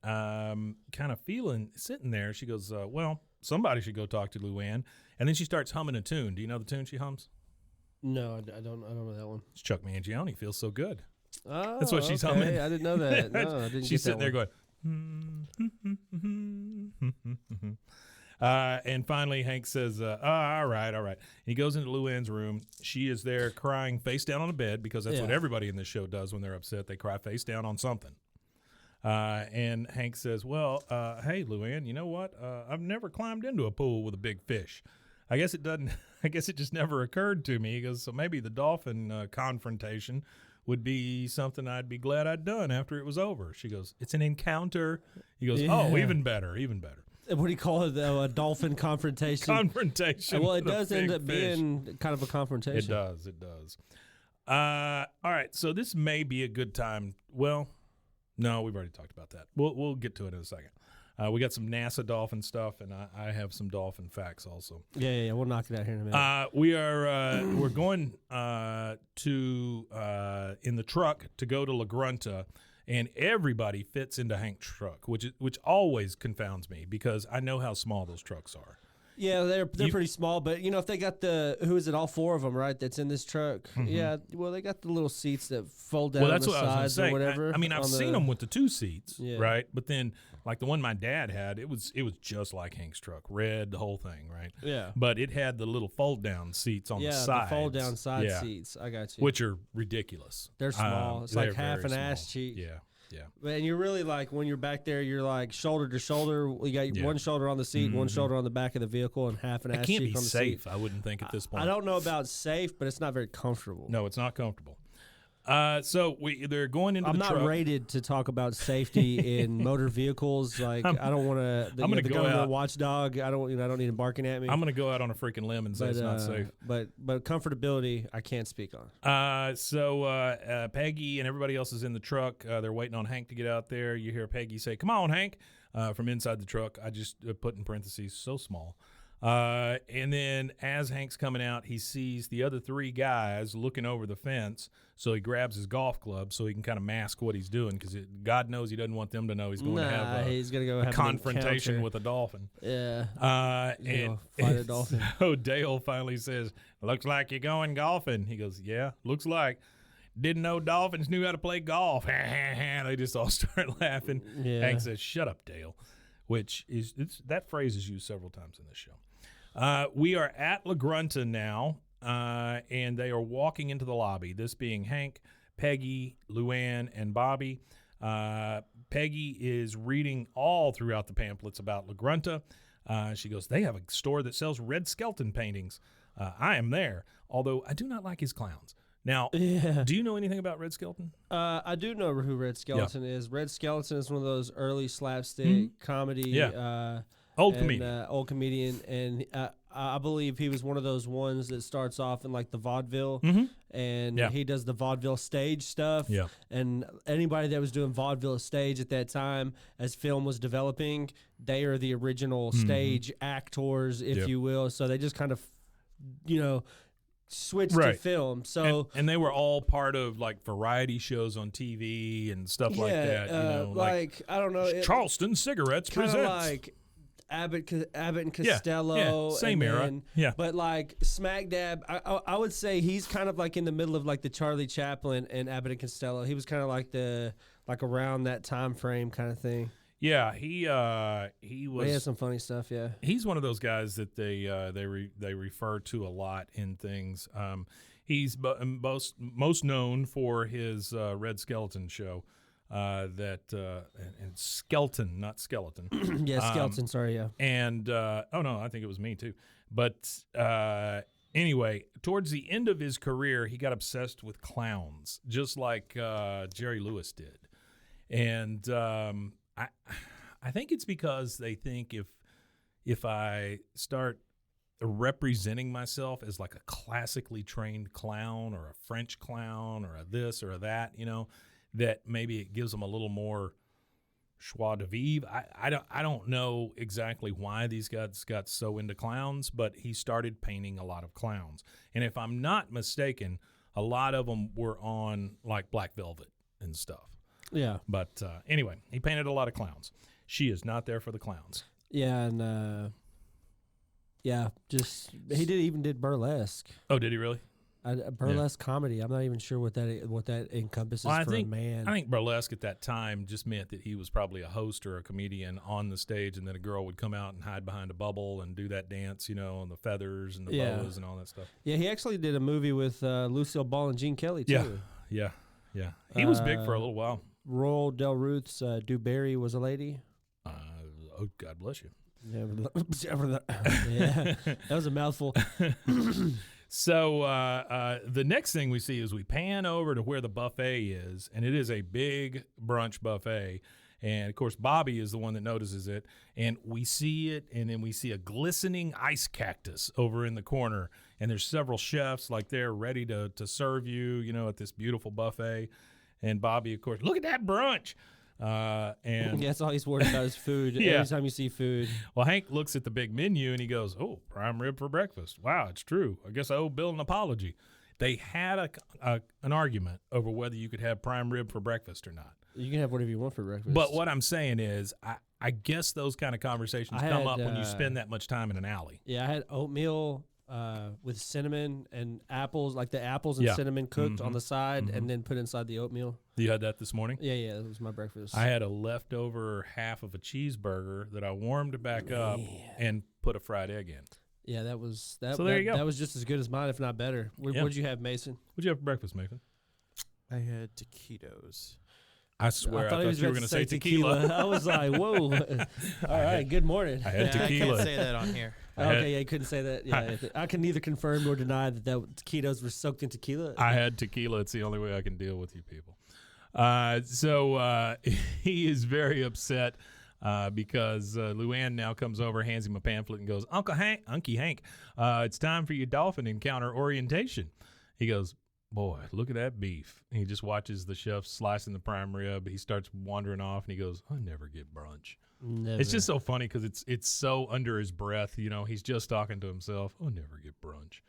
kind of sitting there, she goes, well, somebody should go talk to Luanne. And then she starts humming a tune. Do you know the tune she hums? No, I don't know that one. It's Chuck Mangione, Feels So Good. Oh, That's what she's okay. humming. I didn't know that. No, I didn't. She's get that sitting there one. going. And finally, Hank says, all right. And he goes into Luanne's room. She is there crying face down on the bed because that's what everybody in this show does when they're upset. They cry face down on something. And Hank says, well, hey, Luanne, you know what? I've never climbed into a pool with a big fish. I guess it just never occurred to me. He goes, so maybe the dolphin confrontation would be something I'd be glad I'd done after it was over. She goes, it's an encounter. He goes, oh, even better. What do you call it, though? A dolphin confrontation? Confrontation. Well, it with a does end big up fish. being kind of a confrontation. It does. All right, so this may be a good time. Well, no, we've already talked about that. We'll get to it in a second. We got some NASA dolphin stuff, and I have some dolphin facts also. Yeah. We'll knock it out here in a minute. We're going to in the truck to go to La Grunta, and everybody fits into Hank's truck, which always confounds me because I know how small those trucks are. Yeah, they're pretty small, but if they got who is it? All four of them, right? That's in this truck. Mm-hmm. Yeah, well, they got the little seats that fold down. Well, that's on the what I was sides going or to say. whatever. I mean, I've seen them with the two seats, Yeah. right? But then, like the one my dad had, it was just like Hank's truck, red, the whole thing, right? Yeah. But it had the little fold down seats on the sides. Yeah, the fold down side seats. I got you. Which are ridiculous. They're small. It's like they're half very an ass small. cheek. Yeah. And you're really like, when you're back there, you're like shoulder to shoulder. You got one shoulder on the seat, one shoulder on the back of the vehicle, and half an ass cheek on the seat. It can't be safe, I wouldn't think, at this point. I don't know about safe, but it's not very comfortable. No, it's not comfortable. So they're going into I'm the truck. not rated to talk about safety in motor vehicles. Like, I don't want to. I'm gonna the go government out. watchdog. I don't need him barking at me. I'm going to go out on a freaking limb and say it's not safe. But comfortability, I can't speak on. So Peggy and everybody else is in the truck. They're waiting on Hank to get out there. You hear Peggy say, "Come on, Hank," from inside the truck. I just put in parentheses, so small. And then as Hank's coming out, he sees the other three guys looking over the fence. So he grabs his golf club so he can kind of mask what he's doing because God knows he doesn't want them to know he's going to have he's gonna go a have confrontation an with a dolphin. Yeah. And fight a dolphin. So Dale finally says, "Looks like you're going golfing." He goes, "Yeah, looks like. Didn't know dolphins knew how to play golf." They just all start laughing. Yeah. Hank says, "Shut up, Dale," which is that phrase is used several times in this show. We are at La Grunta now, and they are walking into the lobby, this being Hank, Peggy, Luanne, and Bobby. Peggy is reading all throughout the pamphlets about La Grunta. She goes, "They have a store that sells Red Skelton paintings. I am there, although I do not like his clowns." Now, do you know anything about Red Skelton? I do know who Red Skeleton is. Red Skeleton is one of those early slapstick comedy old comedian, and I believe he was one of those ones that starts off in like the vaudeville, and he does the vaudeville stage stuff. Yeah. And anybody that was doing vaudeville stage at that time, as film was developing, they are the original stage actors, if you will. So they just kind of, switched to film. So and they were all part of like variety shows on TV and stuff like that. You know, like I don't know, Charleston Cigarettes kind of presents. like Abbott and Costello. Same and era. then- Yeah. But like smack dab, I would say he's kind of like in the middle of like the Charlie Chaplin and Abbott and Costello. He was kind of like around that time frame kind of thing. Yeah, he But was. he had some funny stuff. Yeah. He's one of those guys that they refer to a lot in things. He's most known for his Red Skeleton show. And Skelton, not Skeleton. Yeah, Skeleton. Sorry, yeah. And oh no, I think it was me too. But anyway, towards the end of his career, he got obsessed with clowns, just like Jerry Lewis did. And I think it's because they think if I start representing myself as like a classically trained clown or a French clown or a this or a that, you know, that maybe it gives them a little more joie de vivre. I don't know exactly why these guys got so into clowns, but he started painting a lot of clowns. And if I'm not mistaken, a lot of them were on like Black Velvet and stuff. Yeah. But anyway, he painted a lot of clowns. She is not there for the clowns. Yeah, and he even did burlesque. Oh, did he really? Burlesque comedy. I'm not even sure what that encompasses Well, for a man. I think burlesque at that time just meant that he was probably a host or a comedian on the stage, and then a girl would come out and hide behind a bubble and do that dance, you know, and the feathers and the boas and all that stuff. Yeah, he actually did a movie with Lucille Ball and Gene Kelly too. Yeah. He was big for a little while. Royal Del Ruth's Dewberry was a lady. Oh, God bless you. Yeah, yeah, that was a mouthful. So the next thing we see is we pan over to where the buffet is, and it is a big brunch buffet. And, of course, Bobby is the one that notices it. And we see it, and then we see a glistening ice cactus over in the corner. And there's several chefs, like they're ready to serve you, you know, at this beautiful buffet. And Bobby, of course, look at that brunch. And that's all he's worried about is food. Yeah. Every time you see food. Well, Hank looks at the big menu and he goes, "Oh, prime rib for breakfast. Wow, it's true. I guess I owe Bill an apology." They had an argument over whether you could have prime rib for breakfast or not. You can have whatever you want for breakfast. But what I'm saying is, I guess those kind of conversations come up when you spend that much time in an alley. Yeah, I had oatmeal with cinnamon and apples, like the apples and cinnamon cooked on the side and then put inside the oatmeal. You had that this morning? Yeah, that was my breakfast. I had a leftover half of a cheeseburger that I warmed back up and put a fried egg in. Yeah, that was that. So there you go. That was just as good as mine, if not better. What'd you have, Mason? What'd you have for breakfast, Mason? I had taquitos. I swear, I thought you were going to say tequila. I was like, whoa. All right, good morning. I had tequila. I can't say that on here. Okay, you couldn't say that. Yeah, I can neither confirm nor deny that taquitos were soaked in tequila. I had tequila. It's the only way I can deal with you people. So he is very upset because Luanne now comes over, hands him a pamphlet, and goes, Uncle Hank, it's time for your dolphin encounter orientation. He goes, "Boy, look at that beef." And he just watches the chef slicing the prime rib. He starts wandering off, and he goes, "I never get brunch." Never. It's just so funny because it's so under his breath. You know, he's just talking to himself. "I never get brunch."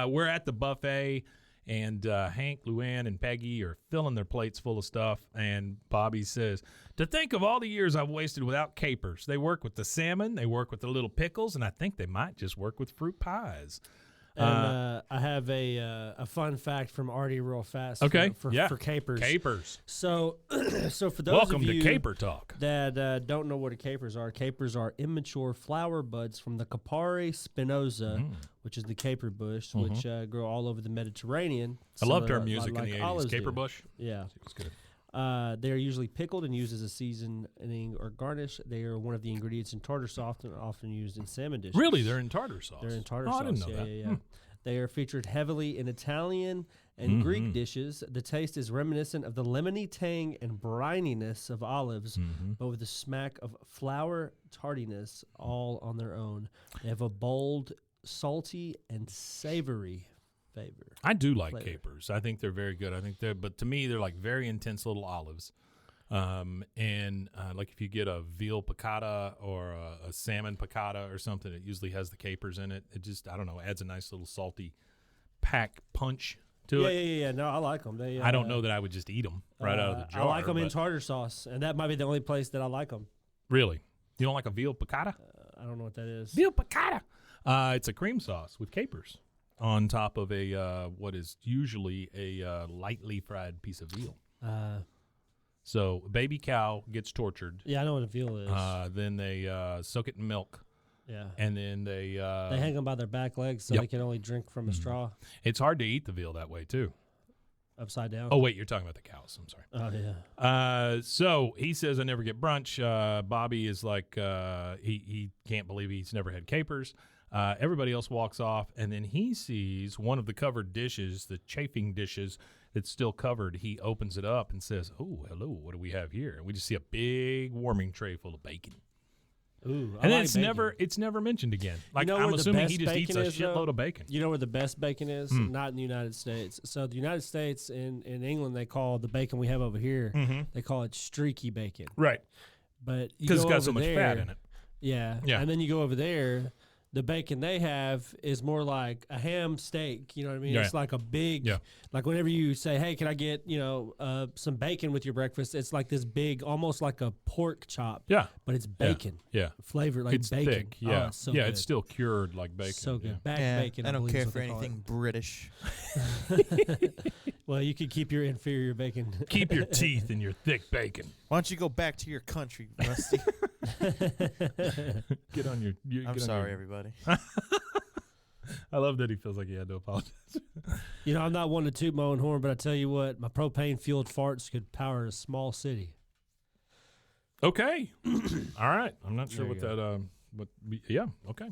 We're at the buffet, and Hank, Luanne, and Peggy are filling their plates full of stuff. And Bobby says, "To think of all the years I've wasted without capers. They work with the salmon, they work with the little pickles, and I think they might just work with fruit pies." And I have a fun fact from Artie real fast. Okay, for capers. Capers. So for those Welcome of you to Caper Talk. that don't know what a capers are immature flower buds from the Capare spinosa, which is the caper bush, which grow all over the Mediterranean. I loved her Like music in the 80s. olives Caper do. bush. Yeah. It was good. They are usually pickled and used as a seasoning or garnish. They are one of the ingredients in tartar sauce and often used in salmon dishes. Really? They're in tartar sauce? They're in tartar oh, sauce. I didn't know that. Yeah. They are featured heavily in Italian and Greek dishes. The taste is reminiscent of the lemony tang and brininess of olives, but with a smack of flour tardiness all on their own. They have a bold, salty, and savory flavor. I do like capers. I think they're very good. I think but to me, they're like very intense little olives. And like if you get a veal piccata or a salmon piccata or something, it usually has the capers in it. It just, I don't know, adds a nice little salty pack punch to Yeah, it. yeah. No, I like them. They, I don't know that I would just eat them right out of the jar. I like them in but- tartar sauce, and that might be the only place that I like them. Really? You don't like a veal piccata? I don't know what that is. Veal piccata. It's a cream sauce with capers on top of a what is usually a lightly fried piece of veal. So a baby cow gets tortured. Yeah, I know what a veal is. Then they soak it in milk, yeah. and then they They hang them by their back legs so Yep. they can only drink from a straw It's hard to eat the veal that way too. upside down. Oh wait, you're talking about the cows. I'm sorry. Oh, yeah. So he says I never get brunch. Bobby is like he can't believe he's never had capers. Everybody else walks off, and then he sees one of the covered dishes, the chafing dishes that's still covered. He opens it up and says, "Oh, hello, what do we have here?" And we just see a big warming tray full of bacon. Ooh, And then like bacon. it's never mentioned again. Like know I'm where the assuming best he just eats a bacon is, shitload though? of bacon. You know where the best bacon is? Not in the United States. So the United States in England, they call the bacon we have over here, they call it streaky bacon. Right. But you Because it's go got over so much there, fat in it. Yeah. Yeah. And then you go over there, the bacon they have is more like a ham steak. You know what I mean? Yeah. It's like a big, Yeah. like whenever you say, hey, can I get, some bacon with your breakfast? It's like this big, almost like a pork chop. Yeah. But it's bacon. Yeah. Flavored like It's bacon. thick. Oh, Yeah. it's so yeah, good. it's still cured like bacon. So good. Yeah. Back Yeah, bacon. I don't believe care is what for they call it. anything British. Well, you could keep your inferior bacon. Keep your teeth in your thick bacon. Why don't you go back to your country, Rusty? Get on your. I'm sorry, everybody. I love that he feels like he had to apologize. I'm not one to toot my own horn, but I tell you what, my propane-fueled farts could power a small city. Okay. All right. I'm not sure There what you that. Yeah. Okay.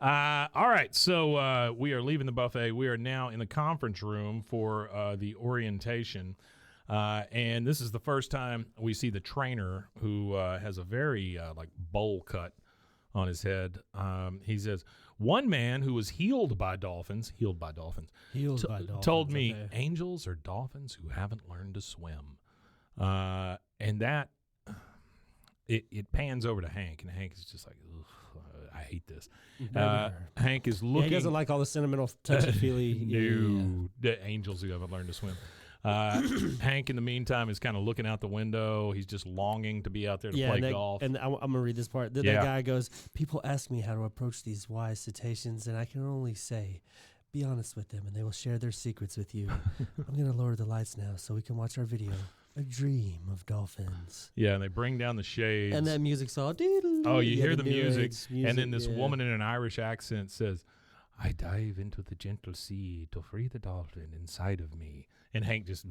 All right. So we are leaving the buffet. We are now in the conference room for the orientation. And this is the first time we see the trainer, who has a very bowl cut on his head. He says, one man who was healed by dolphins, told me okay. angels are dolphins who haven't learned to swim. And that, it pans over to Hank, and Hank is just like, ugh, I hate this. Hank is looking. Yeah, he doesn't like all the sentimental touchy-feely. No, the angels who haven't learned to swim. Hank, in the meantime, is kind of looking out the window. He's just longing to be out there to play golf. And I'm going to read this part. Then Yeah. that guy goes, people ask me how to approach these wise cetaceans, and I can only say, be honest with them, and they will share their secrets with you. I'm going to lower the lights now so we can watch our video, A Dream of Dolphins. Yeah, and they bring down the shades. And that music's all... Oh, you hear the New music, Age and then this yeah. woman in an Irish accent says, I dive into the gentle sea to free the dolphin inside of me. And Hank just,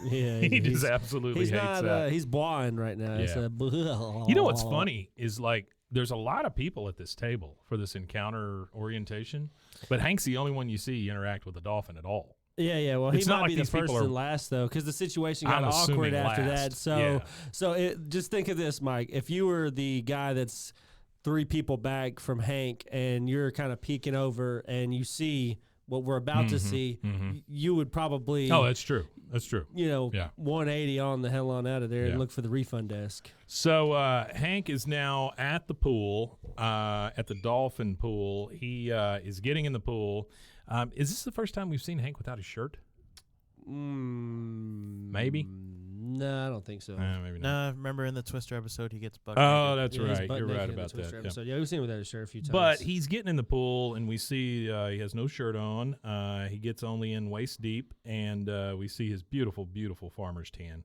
Yeah, he he's- just absolutely He's hates not. that. He's blind right now. It's Yeah. a You know what's funny is there's a lot of people at this table for this encounter orientation, but Hank's the only one you see interact with a dolphin at all. Yeah. Well, It's he not might like be the these people first are- and last though, because the situation got I'm awkward assuming after that. last. So, Yeah. just think of this, Mike. If you were the guy that's 3 people back from Hank, and you're kind of peeking over, and you see what we're about to see, you would probably, Oh, that's true. That's true. Yeah. 180 on the hell on out of there Yeah. and look for the refund desk. So Hank is now at the pool, at the dolphin pool. He is getting in the pool. Is this the first time we've seen Hank without his shirt? Maybe. No, I don't think so. Maybe not. Nah, remember in the Twister episode, he gets buck Oh, naked. that's Yeah, he's right. butt You're naked right in the about Twister that. Yeah. episode. Yeah, we've seen him without his shirt a few times. But he's getting in the pool, and we see he has no shirt on. He gets only in waist deep, and we see his beautiful, beautiful farmer's tan.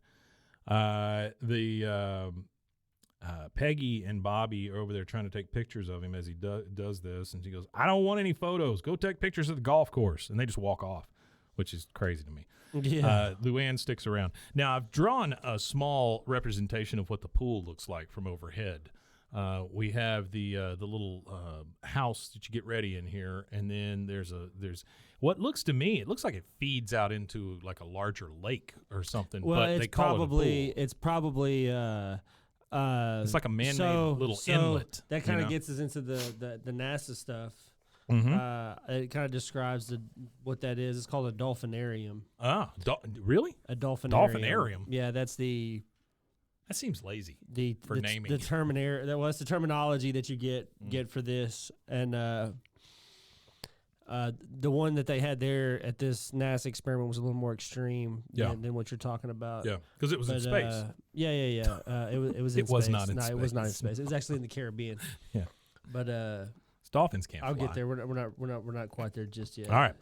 Peggy and Bobby are over there trying to take pictures of him as he does this, and she goes, I don't want any photos. Go take pictures of the golf course. And they just walk off, which is crazy to me. Yeah. Luanne sticks around. Now, I've drawn a small representation of what the pool looks like from overhead. We have the little house that you get ready in here, and then there's what looks to me, it looks like it feeds out into like a larger lake or something. Well, but it's they call probably it a pool. it's probably It's like a man-made little inlet. That kind of you know? gets us into the NASA stuff. Mm-hmm. It kind of describes what that is. It's called a dolphinarium. Really? A dolphinarium. Dolphinarium? Yeah, that's the That seems lazy. for naming. the terminology that you get for this, and The one that they had there at this NASA experiment was a little more extreme than what you're talking about. Yeah, because it was in space. Yeah. It was. It was not in space. space. It was not in space. It was actually in the Caribbean. Yeah, but dolphins can't. I'll fly. get there. We're not quite there just yet. All right.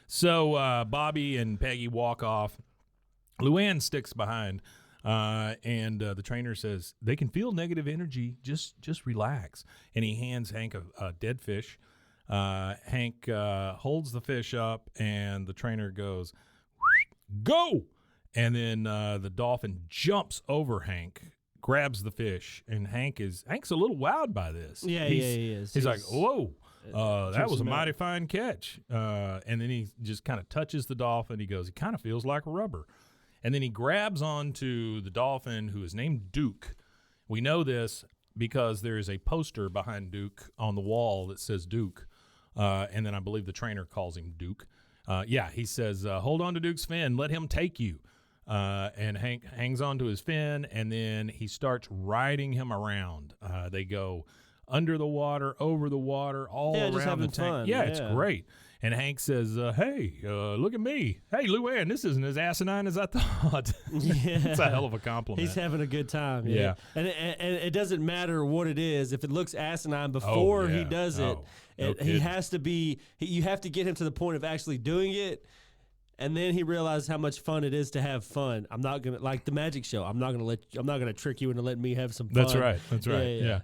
So Bobby and Peggy walk off. Luanne sticks behind, and the trainer says they can feel negative energy. Just relax. And he hands Hank a dead fish. Hank holds the fish up, and the trainer goes, "Go!" And then the dolphin jumps over Hank, grabs the fish, and Hank's a little wowed by this. Yeah, he is. He's like, "Whoa." That was a him out. mighty fine catch. And then he just kind of touches the dolphin. He goes, "It kind of feels like rubber." And then he grabs onto the dolphin, who is named Duke. We know this because there is a poster behind Duke on the wall that says Duke. And then I believe the trainer calls him Duke. He says, "Hold on to Duke's fin. Let him take you." And Hank hangs onto his fin, and then he starts riding him around. They go under the water, over the water, all just around the having tank. fun. Yeah, it's great. And Hank says, "Hey, look at me. Hey, Luanne, this isn't as asinine as I thought." It's a hell of a compliment. He's having a good time. Yeah. And it doesn't matter what it is. If it looks asinine before he does it, he has to be. You have to get him to the point of actually doing it. And then he realized how much fun it is to have fun. I'm not gonna, like the magic show, I'm not gonna trick you into letting me have some fun. That's right. Yeah.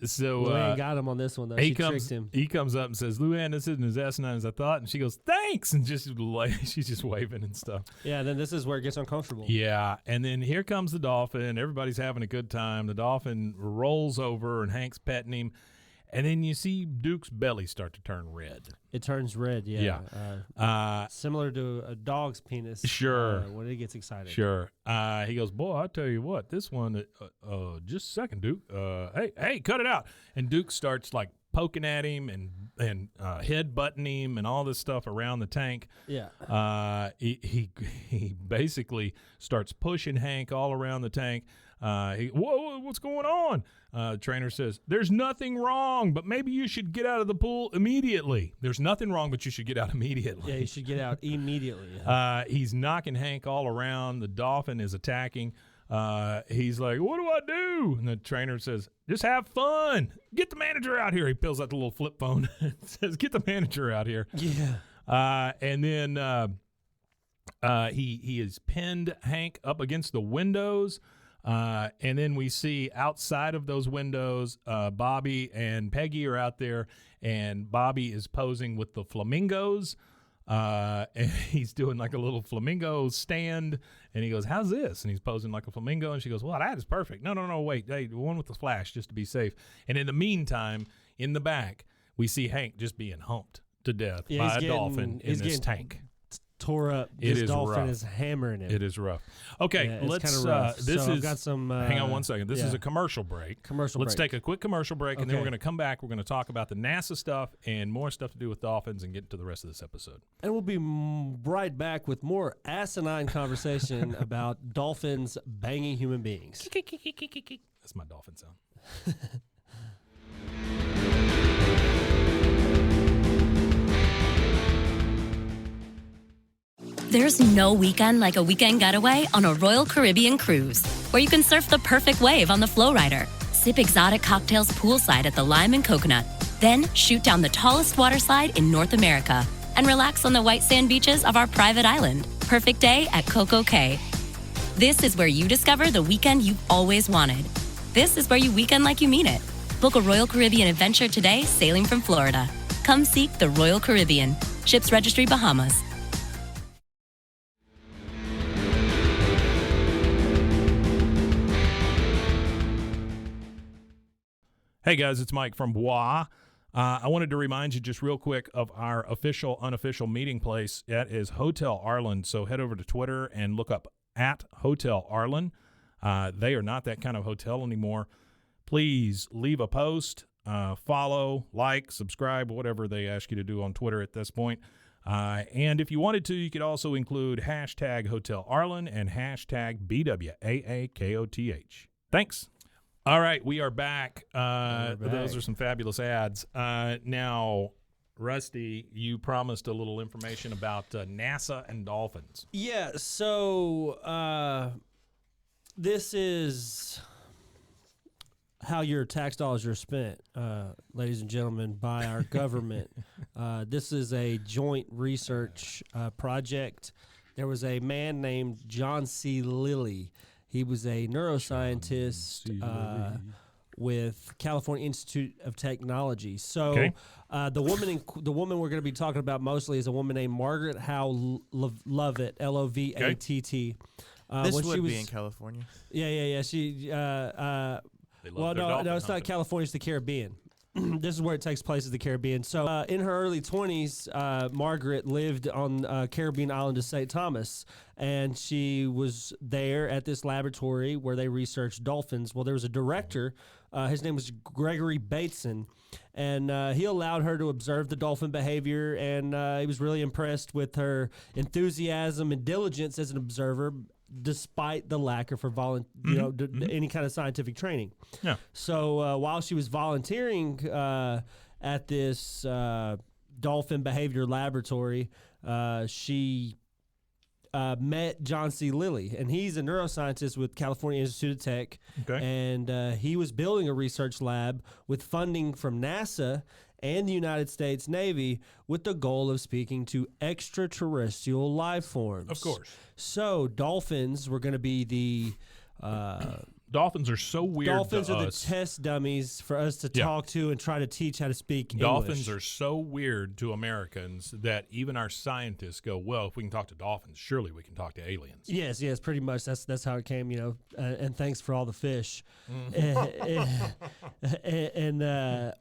So Luanne got him on this one though. She tricked him. He comes up and says, "Luanne, this isn't as asinine as I thought." And she goes, "Thanks," and she's just waving and stuff. Yeah. Then this is where it gets uncomfortable. Yeah, and then here comes the dolphin. Everybody's having a good time. The dolphin rolls over, and Hank's petting him. And then you see Duke's belly start to turn red. It turns red, yeah. Similar to a dog's penis. Sure. When it gets excited. Sure. He goes, "Boy, I tell you what, this one, just a second, Duke. Hey, cut it out." And Duke starts like poking at him and head-butting him and all this stuff around the tank. Yeah. He basically starts pushing Hank all around the tank. Whoa, what's going on? Trainer says, "There's nothing wrong, but maybe you should get out of the pool immediately." There's nothing wrong, but you should get out immediately. Yeah, you should get out immediately. He's knocking Hank all around. The dolphin is attacking. He's like, "What do I do?" And the trainer says, "Just have fun. Get the manager out here." He pulls out the little flip phone and says, "Get the manager out here." Yeah. And then he has pinned Hank up against the windows. And then we see outside of those windows, Bobby and Peggy are out there, and Bobby is posing with the flamingos. And he's doing like a little flamingo stand, and he goes, "How's this?" And he's posing like a flamingo, and she goes, "Well, that is perfect. No, wait, hey, one with the flash just to be safe." And in the meantime, in the back, we see Hank just being humped to death by a dolphin in this tank. Tore up. It this is dolphin rough. is hammering him. It is rough. Okay, Yeah, it's let's. kinda rough. This So I've is. got some. Hang on one second. This is yeah. a commercial break. Commercial Let's break. take a quick commercial break, and then we're Okay. going to come back. We're going to talk about the NASA stuff and more stuff to do with dolphins, and get into the rest of this episode. And we'll be right back with more asinine conversation about dolphins banging human beings. That's my dolphin sound. There's no weekend like a weekend getaway on a Royal Caribbean cruise, where you can surf the perfect wave on the Flowrider, sip exotic cocktails poolside at the Lime and Coconut, then shoot down the tallest water slide in North America, and relax on the white sand beaches of our private island. Perfect day at Coco Cay. This is where you discover the weekend you've always wanted. This is where you weekend like you mean it. Book a Royal Caribbean adventure today, sailing from Florida. Come seek the Royal Caribbean. Ships Registry, Bahamas. Hey guys, it's Mike from Bois. I wanted to remind you just real quick of our official, unofficial meeting place. That is Hotel Arlen. So head over to Twitter and look up at Hotel Arlen. They are not that kind of hotel anymore. Please leave a post, follow, like, subscribe, whatever they ask you to do on Twitter at this point. And if you wanted to, you could also include hashtag Hotel Arlen and hashtag BWAAKOTH. Thanks. All right, we are back. Those are some fabulous ads. Now, Rusty, you promised a little information about NASA and dolphins. Yeah, so this is how your tax dollars are spent, ladies and gentlemen, by our government. This is a joint research project. There was a man named John C. Lilly. He was a neuroscientist with California Institute of Technology. So the woman we're going to be talking about mostly is a woman named Margaret Howe Lovett, Lovatt. This would be in California. Yeah. She. No, it's not California. It's the Caribbean. This is where it takes place, is the Caribbean. So in her early 20s, Margaret lived on Caribbean island of St. Thomas, and she was there at this laboratory where they researched dolphins. Well, there was a director. His name was Gregory Bateson, and he allowed her to observe the dolphin behavior, and he was really impressed with her enthusiasm and diligence as an observer, despite the lack of her any kind of scientific training. Yeah. So while she was volunteering at this dolphin behavior laboratory, she met John C. Lilly, and he's a neuroscientist with California Institute of Tech. Okay. And he was building a research lab with funding from NASA and the United States Navy with the goal of speaking to extraterrestrial life forms. Of course. So dolphins were going to be the Dolphins are so weird. Dolphins to are us. the test dummies for us to talk to and try to teach how to speak Dolphins English. are so weird to Americans that even our scientists go, well, if we can talk to dolphins, surely we can talk to aliens. Yes, pretty much. That's how it came, and thanks for all the fish. In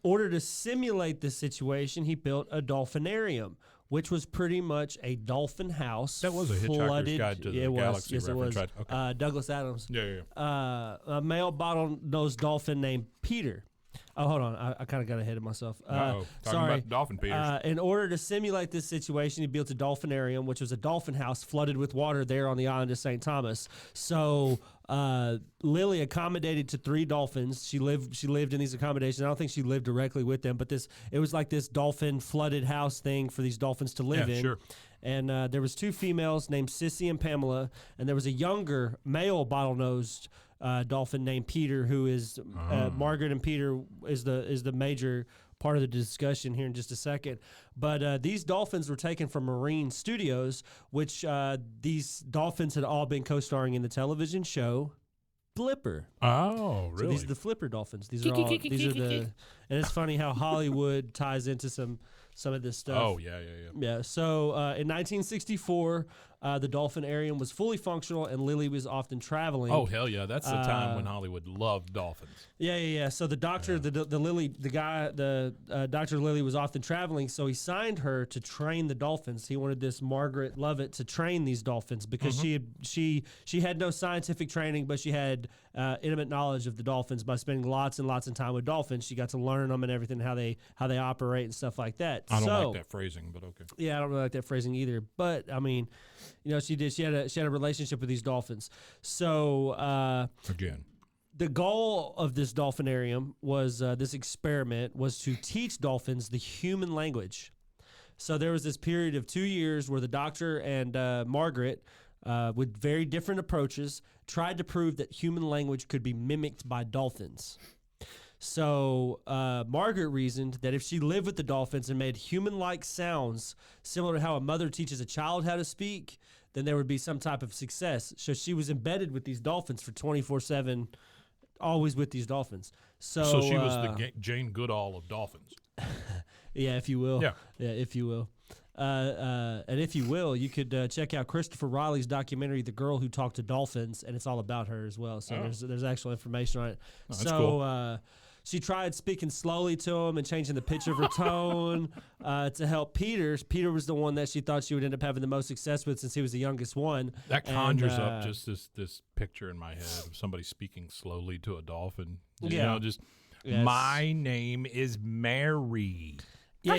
order to simulate this situation, he built a dolphinarium, which was pretty much a dolphin house. That was a Hitchhiker's Guide to the Galaxy Yes, reference, it was. right? Okay. Douglas Adams. Yeah. A male bottlenose dolphin named Peter. Oh, hold on. I kind of got ahead of myself. Talking about dolphin Peters. In order to simulate this situation, he built a dolphinarium, which was a dolphin house flooded with water there on the island of St. Thomas. So Lily accommodated to 3 dolphins. She lived in these accommodations. I don't think she lived directly with them, but it was like this dolphin flooded house thing for these dolphins to live in. Sure. And there was 2 females named Sissy and Pamela, and there was a younger male bottlenosed dolphin named Peter, who is Margaret and Peter is the major part of the discussion here in just a second. But these dolphins were taken from Marine Studios, which these dolphins had all been co-starring in the television show Flipper. Oh, really? So these are the Flipper dolphins. These are and it's funny how Hollywood ties into some of this stuff. Oh, yeah. Yeah. So in 1964, the dolphinarium was fully functional, and Lily was often traveling. Oh, hell yeah. That's the time when Hollywood loved dolphins. Yeah. So the doctor, Dr. Lilly was often traveling, so he signed her to train the dolphins. He wanted this Margaret Lovett to train these dolphins because she had no scientific training, but she had intimate knowledge of the dolphins by spending lots and lots of time with dolphins. She got to learn them and everything, how they operate and stuff like that. I don't like that phrasing, but okay. Yeah, I don't really like that phrasing either. But I mean, she did. She had a relationship with these dolphins. So again, the goal of this dolphinarium was this experiment was to teach dolphins the human language. So there was this period of 2 years where the doctor and Margaret, with very different approaches, tried to prove that human language could be mimicked by dolphins. So Margaret reasoned that if she lived with the dolphins and made human-like sounds, similar to how a mother teaches a child how to speak, then there would be some type of success. So she was embedded with these dolphins for 24/7, always with these dolphins. So she was the Jane Goodall of dolphins. Yeah, if you will. Yeah, if you will. And if you will, you could check out Christopher Riley's documentary, "The Girl Who Talked to Dolphins," and it's all about her as well. So there's actual information on it. Oh, that's cool. She tried speaking slowly to him and changing the pitch of her tone to help Peter. Peter was the one that she thought she would end up having the most success with since he was the youngest one. That conjures up just this picture in my head of somebody speaking slowly to a dolphin. Yes. My name is Mary. Yeah.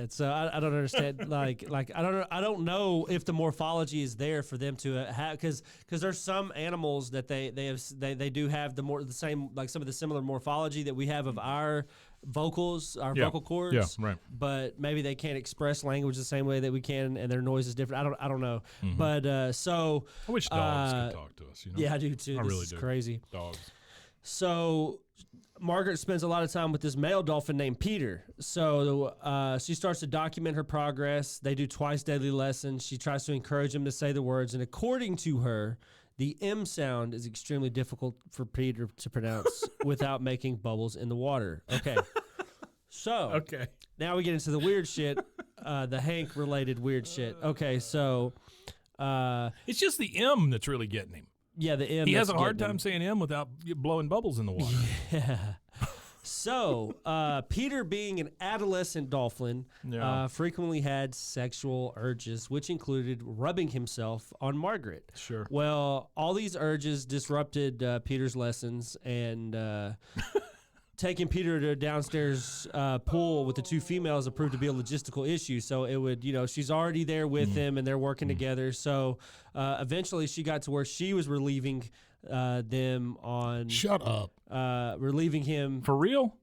So I don't understand. Like I don't know if the morphology is there for them to have, because there's some animals that they do have the same, like some of the similar morphology that we have of our vocals, our Yeah. vocal cords. Yeah, right. But maybe they can't express language the same way that we can, and their noise is different. I don't know. But so I wish dogs could talk to us. You know? yeah, I do too. I This really is do. crazy. Dogs. So Margaret spends a lot of time with this male dolphin named Peter. So she starts to document her progress. They do twice daily lessons. She tries to encourage him to say the words. And according to her, the M sound is extremely difficult for Peter to pronounce without making bubbles in the water. Okay. So Okay. now we get into the weird shit, the Hank related weird shit. Okay. So It's just the M that's really getting him. yeah, the M. He has that's a hard getting time him. saying M without blowing bubbles in the water. Yeah. So, Peter, being an adolescent dolphin, Yeah. frequently had sexual urges, which included rubbing himself on Margaret. Sure. Well, all these urges disrupted Peter's lessons, and taking Peter to a downstairs pool with the two females proved to be a logistical issue. So it would, she's already there with him, and they're working together. So eventually, she got to where she was relieving them on. Shut up. Relieving him. For real?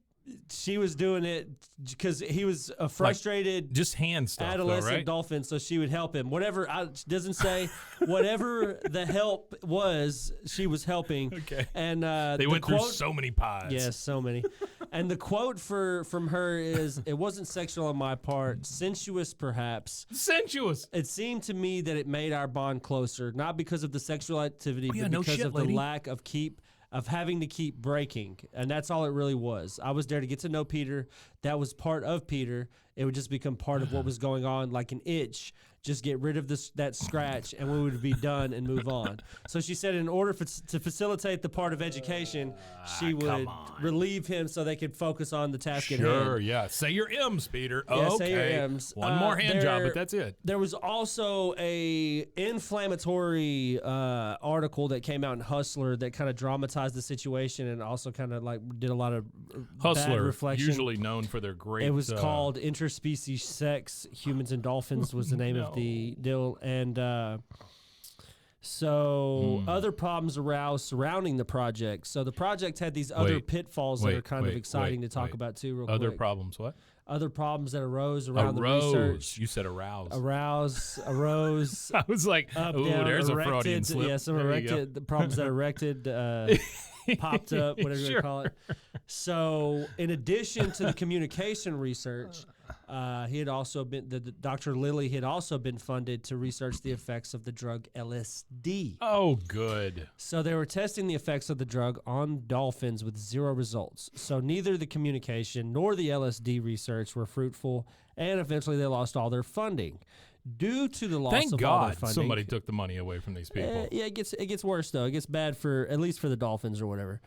She was doing it because he was a frustrated Just hand stuff, adolescent though, right? dolphin, so she would help him. Whatever, doesn't say whatever the help was, she was helping. Okay. And They the went through quote, so many pies. yes, so many. And the quote from her is, "It wasn't sexual on my part, sensuous perhaps. Sensuous. It seemed to me that it made our bond closer, not because of the sexual activity, Oh, yeah, but no because shit, of lady. the lack of having to keep breaking." And that's all it really was. I was there to get to know Peter. That was part of Peter. It would just become part of what was going on, like an itch. Just get rid of that scratch, and we would be done and move on. So she said, in order to facilitate the part of education, she would relieve him so they could focus on the task at hand. Sure, yeah. Say your M's, Peter. Yeah, Okay. say your M's. One more hand job, there- but that's it. There was also a inflammatory article that came out in Hustler that kind of dramatized the situation and also kind of like did a lot of bad Hustler, reflection. usually known for their great. It was called Interspecies Sex, Humans and Dolphins was the name of the deal. And so other problems aroused surrounding the project. So the project had these other pitfalls that are kind of exciting to talk about too real Other quick. problems, what? Other problems that arose around the research. You said arouse. Arose, I was like, up, ooh, down, there's erected, a Freudian slip. Yeah, some There you go. erected, the problems that erected, popped up, whatever you call it. So, in addition to the communication research, he had also been, Dr. Lilly had also been funded to research the effects of the drug LSD. Oh, good. So they were testing the effects of the drug on dolphins with zero results. So neither the communication nor the LSD research were fruitful, and eventually they lost all their funding. Due to the loss Thank of all their God funding, somebody took the money away from these people. yeah, it gets worse though. It gets bad for at least for the dolphins or whatever.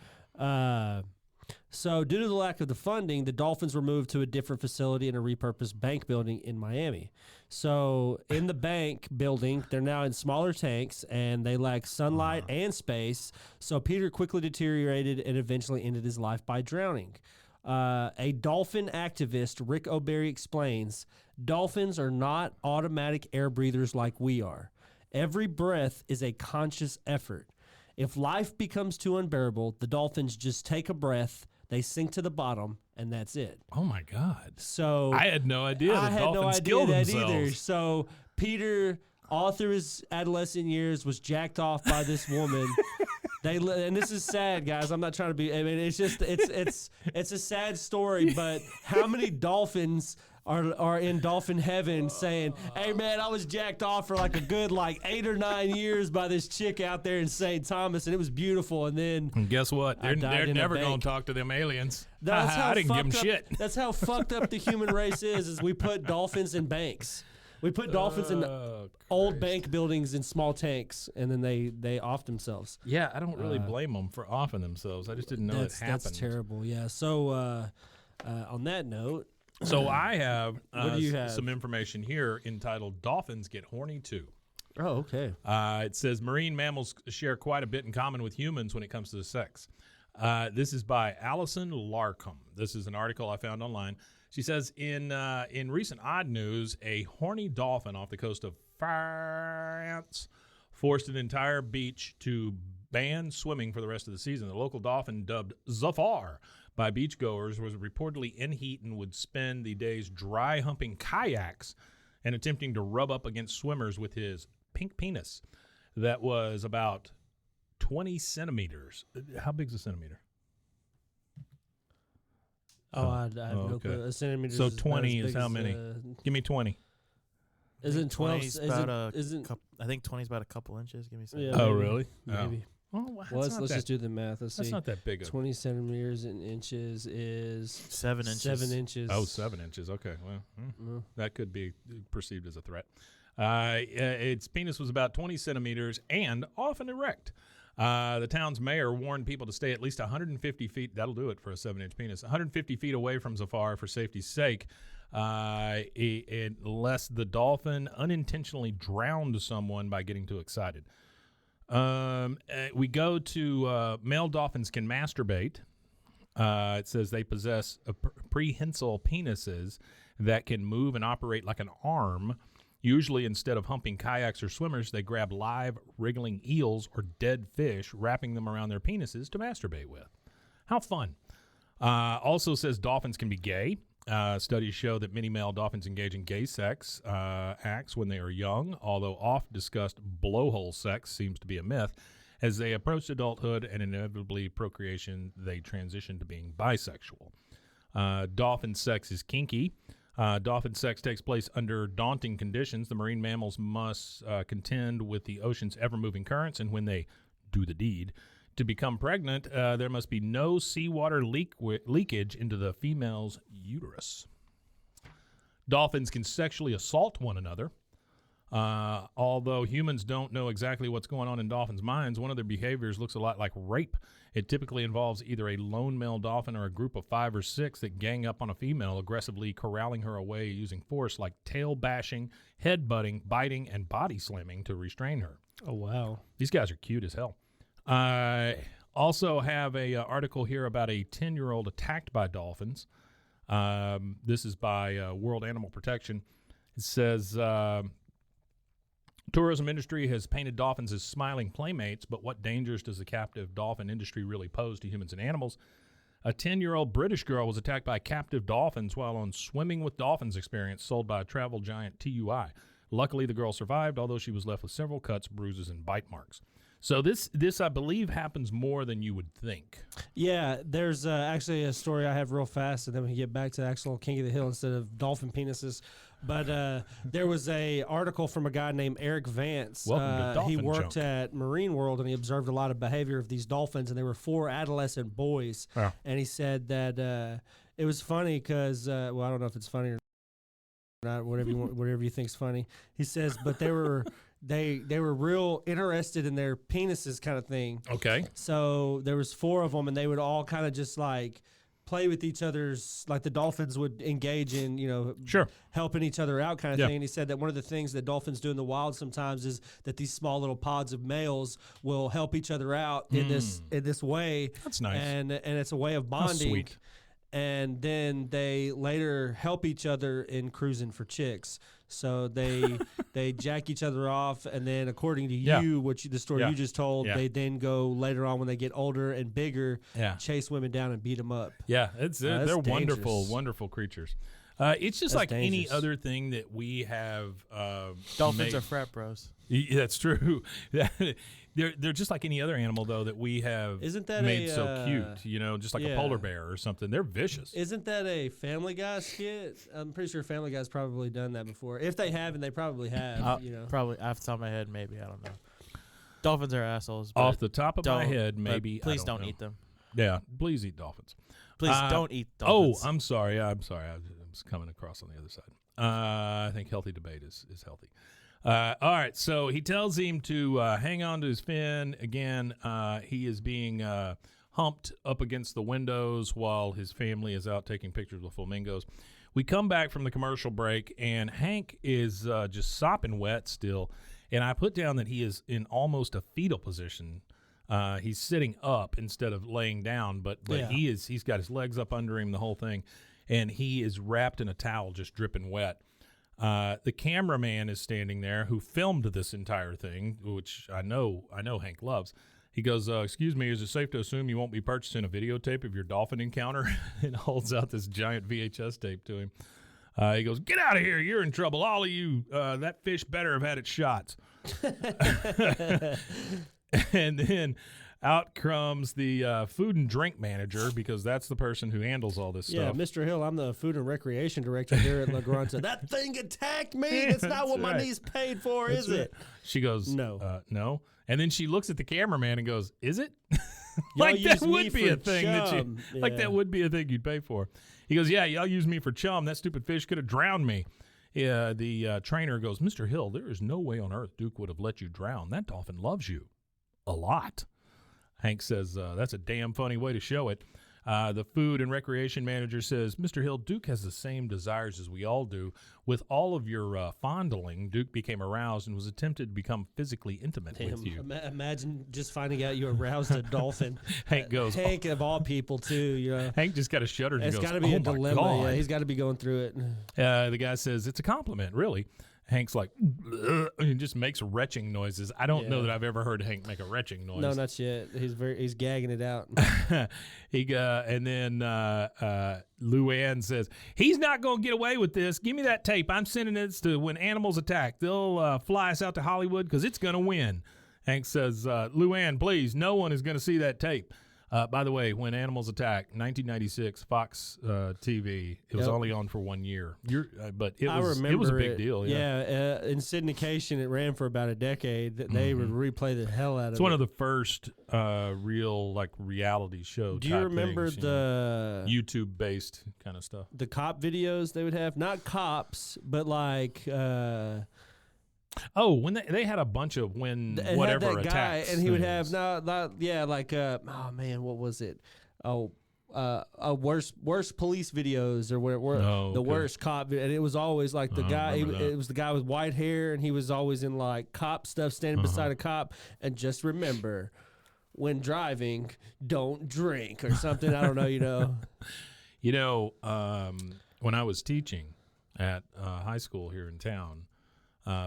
So due to the lack of the funding, the dolphins were moved to a different facility in a repurposed bank building in Miami. So in the bank building, they're now in smaller tanks and they lack sunlight and space. So Peter quickly deteriorated and eventually ended his life by drowning. A dolphin activist, Rick O'Berry, explains, dolphins are not automatic air breathers like we are. Every breath is a conscious effort. If life becomes too unbearable, the dolphins just take a breath, they sink to the bottom, and that's it. Oh, my God. So I had no idea I that had no dolphins idea kill that themselves. either. So Peter, all through his adolescent years, was jacked off by this woman. And this is sad, guys. I'm not trying to be. I mean, it's just it's a sad story. But how many dolphins are in dolphin heaven saying, "Hey, man, I was jacked off for like a good 8 or 9 years by this chick out there in St. Thomas, and it was beautiful." And then And guess what? I They're died in a never going bank. to talk to them aliens. that's how I didn't give them fucked up- shit. That's how fucked up the human race is we put dolphins in banks. We put dolphins in old bank buildings in small tanks, and then they off themselves. Yeah, I don't really blame them for offing themselves. I just didn't know it happened. That's terrible. Yeah. So on that note, So I have, What do you have? some information here entitled "Dolphins Get Horny Too." oh, okay. It says marine mammals share quite a bit in common with humans when it comes to the sex. This is by Allison Larkham. This is an article I found online. She says, in recent odd news, a horny dolphin off the coast of France forced an entire beach to ban swimming for the rest of the season. The local dolphin, dubbed Zafar, by beachgoers was reportedly in heat and would spend the days dry humping kayaks and attempting to rub up against swimmers with his pink penis that was about 20 centimeters. How big's a centimeter? I have no clue. A centimeter. So 20 is how many? Give me 20. Isn't 12? 20's about I think 20 is about a couple inches. Give me some. Yeah, Oh, maybe. really? Maybe. Oh, Well, let's just do the math. Let's That's see. not that big. 20 centimeters in inches is 7 inches. 7 inches. Oh, 7 inches. Okay. Well, No. that could be perceived as a threat. Its penis was about 20 centimeters and often erect. The town's mayor warned people to stay at least 150 feet. That'll do it for a 7-inch penis. 150 feet away from Zafar for safety's sake, unless the dolphin unintentionally drowned someone by getting too excited. We go to male dolphins can masturbate. It says they possess prehensile penises that can move and operate like an arm. Usually, instead of humping kayaks or swimmers, they grab live, wriggling eels or dead fish, wrapping them around their penises to masturbate with. How fun. Also says dolphins can be gay. Studies show that many male dolphins engage in gay sex acts when they are young, although oft-discussed blowhole sex seems to be a myth. As they approach adulthood and inevitably procreation, they transition to being bisexual. Dolphin sex is kinky. Dolphin sex takes place under daunting conditions. The marine mammals must contend with the ocean's ever-moving currents, and when they do the deed, to become pregnant, there must be no seawater leakage into the female's uterus. Dolphins can sexually assault one another. Although humans don't know exactly what's going on in dolphins' minds, one of their behaviors looks a lot like rape. It typically involves either a lone male dolphin or a group of 5 or 6 that gang up on a female, aggressively corralling her away using force like tail bashing, head butting, biting, and body slamming to restrain her. Oh, wow. These guys are cute as hell. Also have a article here about a 10-year-old attacked by dolphins. This is by World Animal Protection. It says, tourism industry has painted dolphins as smiling playmates, but what dangers does the captive dolphin industry really pose to humans and animals? A 10-year-old British girl was attacked by captive dolphins while on Swimming with Dolphins experience sold by travel giant TUI. Luckily, the girl survived, although she was left with several cuts, bruises, and bite marks. So this I believe, happens more than you would think. Yeah, there's actually a story I have real fast, and then we can get back to the actual King of the Hill instead of dolphin penises. But there was a article from a guy named Eric Vance. Welcome to Dolphin He worked Junk. at Marine World, and he observed a lot of behavior of these dolphins, and they were 4 adolescent boys. Yeah. And he said that it was funny because, well, I don't know if it's funny or not, whatever you want, whatever you think's funny. He says, but they were they were real interested in their penises kind of thing. Okay. So there was 4 of them, and they would all kind of just like play with each other's, like the dolphins would engage in, Sure. helping each other out kind of Yeah. thing. And he said that one of the things that dolphins do in the wild sometimes is that these small little pods of males will help each other out in this way. That's nice. And it's a way of How bonding. sweet. And then they later help each other in cruising for chicks. So they jack each other off, and then according to Yeah. you, the story Yeah. you just told, Yeah. they then go later on when they get older and bigger, Yeah. chase women down and beat them up. Yeah, they're that's wonderful, dangerous. wonderful creatures. It's just That's like any dangerous. other thing that we have. Dolphins made- are frat bros. That's true. They're just like any other animal, though, that we have Isn't that made a, so cute. Just like a yeah. polar bear or something. They're vicious. Isn't that a Family Guy skit? I'm pretty sure Family Guy's probably done that before. If they haven't, they probably have. Probably off the top of my head, maybe. I don't know. Dolphins are assholes. Off but the top of my don't- head, but maybe. Please I don't know. eat them. Yeah, please eat dolphins. Please don't eat dolphins. Oh, I'm sorry. I was coming across on the other side. I think healthy debate is healthy. All right, so he tells him to hang on to his fin. Again, he is being humped up against the windows while his family is out taking pictures with flamingos. We come back from the commercial break, and Hank is just sopping wet still. And I put down that he is in almost a fetal position. He's sitting up instead of laying down, but Yeah. he's got his legs up under him, the whole thing, and he is wrapped in a towel, just dripping wet. The cameraman is standing there who filmed this entire thing, which I know Hank loves, He goes, excuse me, is it safe to assume you won't be purchasing a videotape of your dolphin encounter? And holds out this giant VHS tape to him. He goes, get out of here. You're in trouble. All of you. That fish better have had its shots. And then out comes the food and drink manager, because that's the person who handles all this Yeah, stuff. Mr. Hill, I'm the food and recreation director here at La Grunta. That thing attacked me. That's not what my niece paid for, is it? She goes, No. No. And then she looks at the cameraman and goes, is it? Y'all Like that use me would be for a thing that you, chum. like Yeah. that would be a thing you'd pay for. He goes, yeah, y'all use me for chum. That stupid fish could have drowned me. Yeah, the trainer goes, Mr. Hill, there is no way on earth Duke would have let you drown. That dolphin loves you a lot. Hank says, that's a damn funny way to show it. The food and recreation manager says, Mr. Hill, Duke has the same desires as we all do. With all of your fondling, Duke became aroused and was attempted to become physically intimate with you. Imagine just finding out you aroused a dolphin. Hank goes, Hank of all people too. You know, Hank just got a shudder and it's goes, got to be oh a my dilemma. God. Yeah, he's got to be going through it. The guy says, it's a compliment, really. Hank's like, and he just makes retching noises. I don't know that I've ever heard Hank make a retching noise. No, not yet. He's gagging it out. And then Luanne says, he's not going to get away with this. Give me that tape. I'm sending this to When Animals Attack. They'll fly us out to Hollywood because it's going to win. Hank says, Luanne, please, no one is going to see that tape. By the way, When Animals Attack, 1996, Fox TV. It was only on for 1 year. But it was a big deal. Yeah, in syndication, it ran for about a decade. They would replay the hell out of it. It's one of the first real reality show. Do you remember things, the YouTube-based kind of stuff? The cop videos they would have? Not cops, but like. When they had a bunch of when whatever had that attacks, guy, and he would things. have oh man, what was it? Worst police videos or whatever. The worst cop, and it was always like the guy. It was the guy with white hair, and he was always in like cop stuff, standing beside a cop. And just remember, when driving, don't drink or something. I don't know. When I was teaching at high school here in town.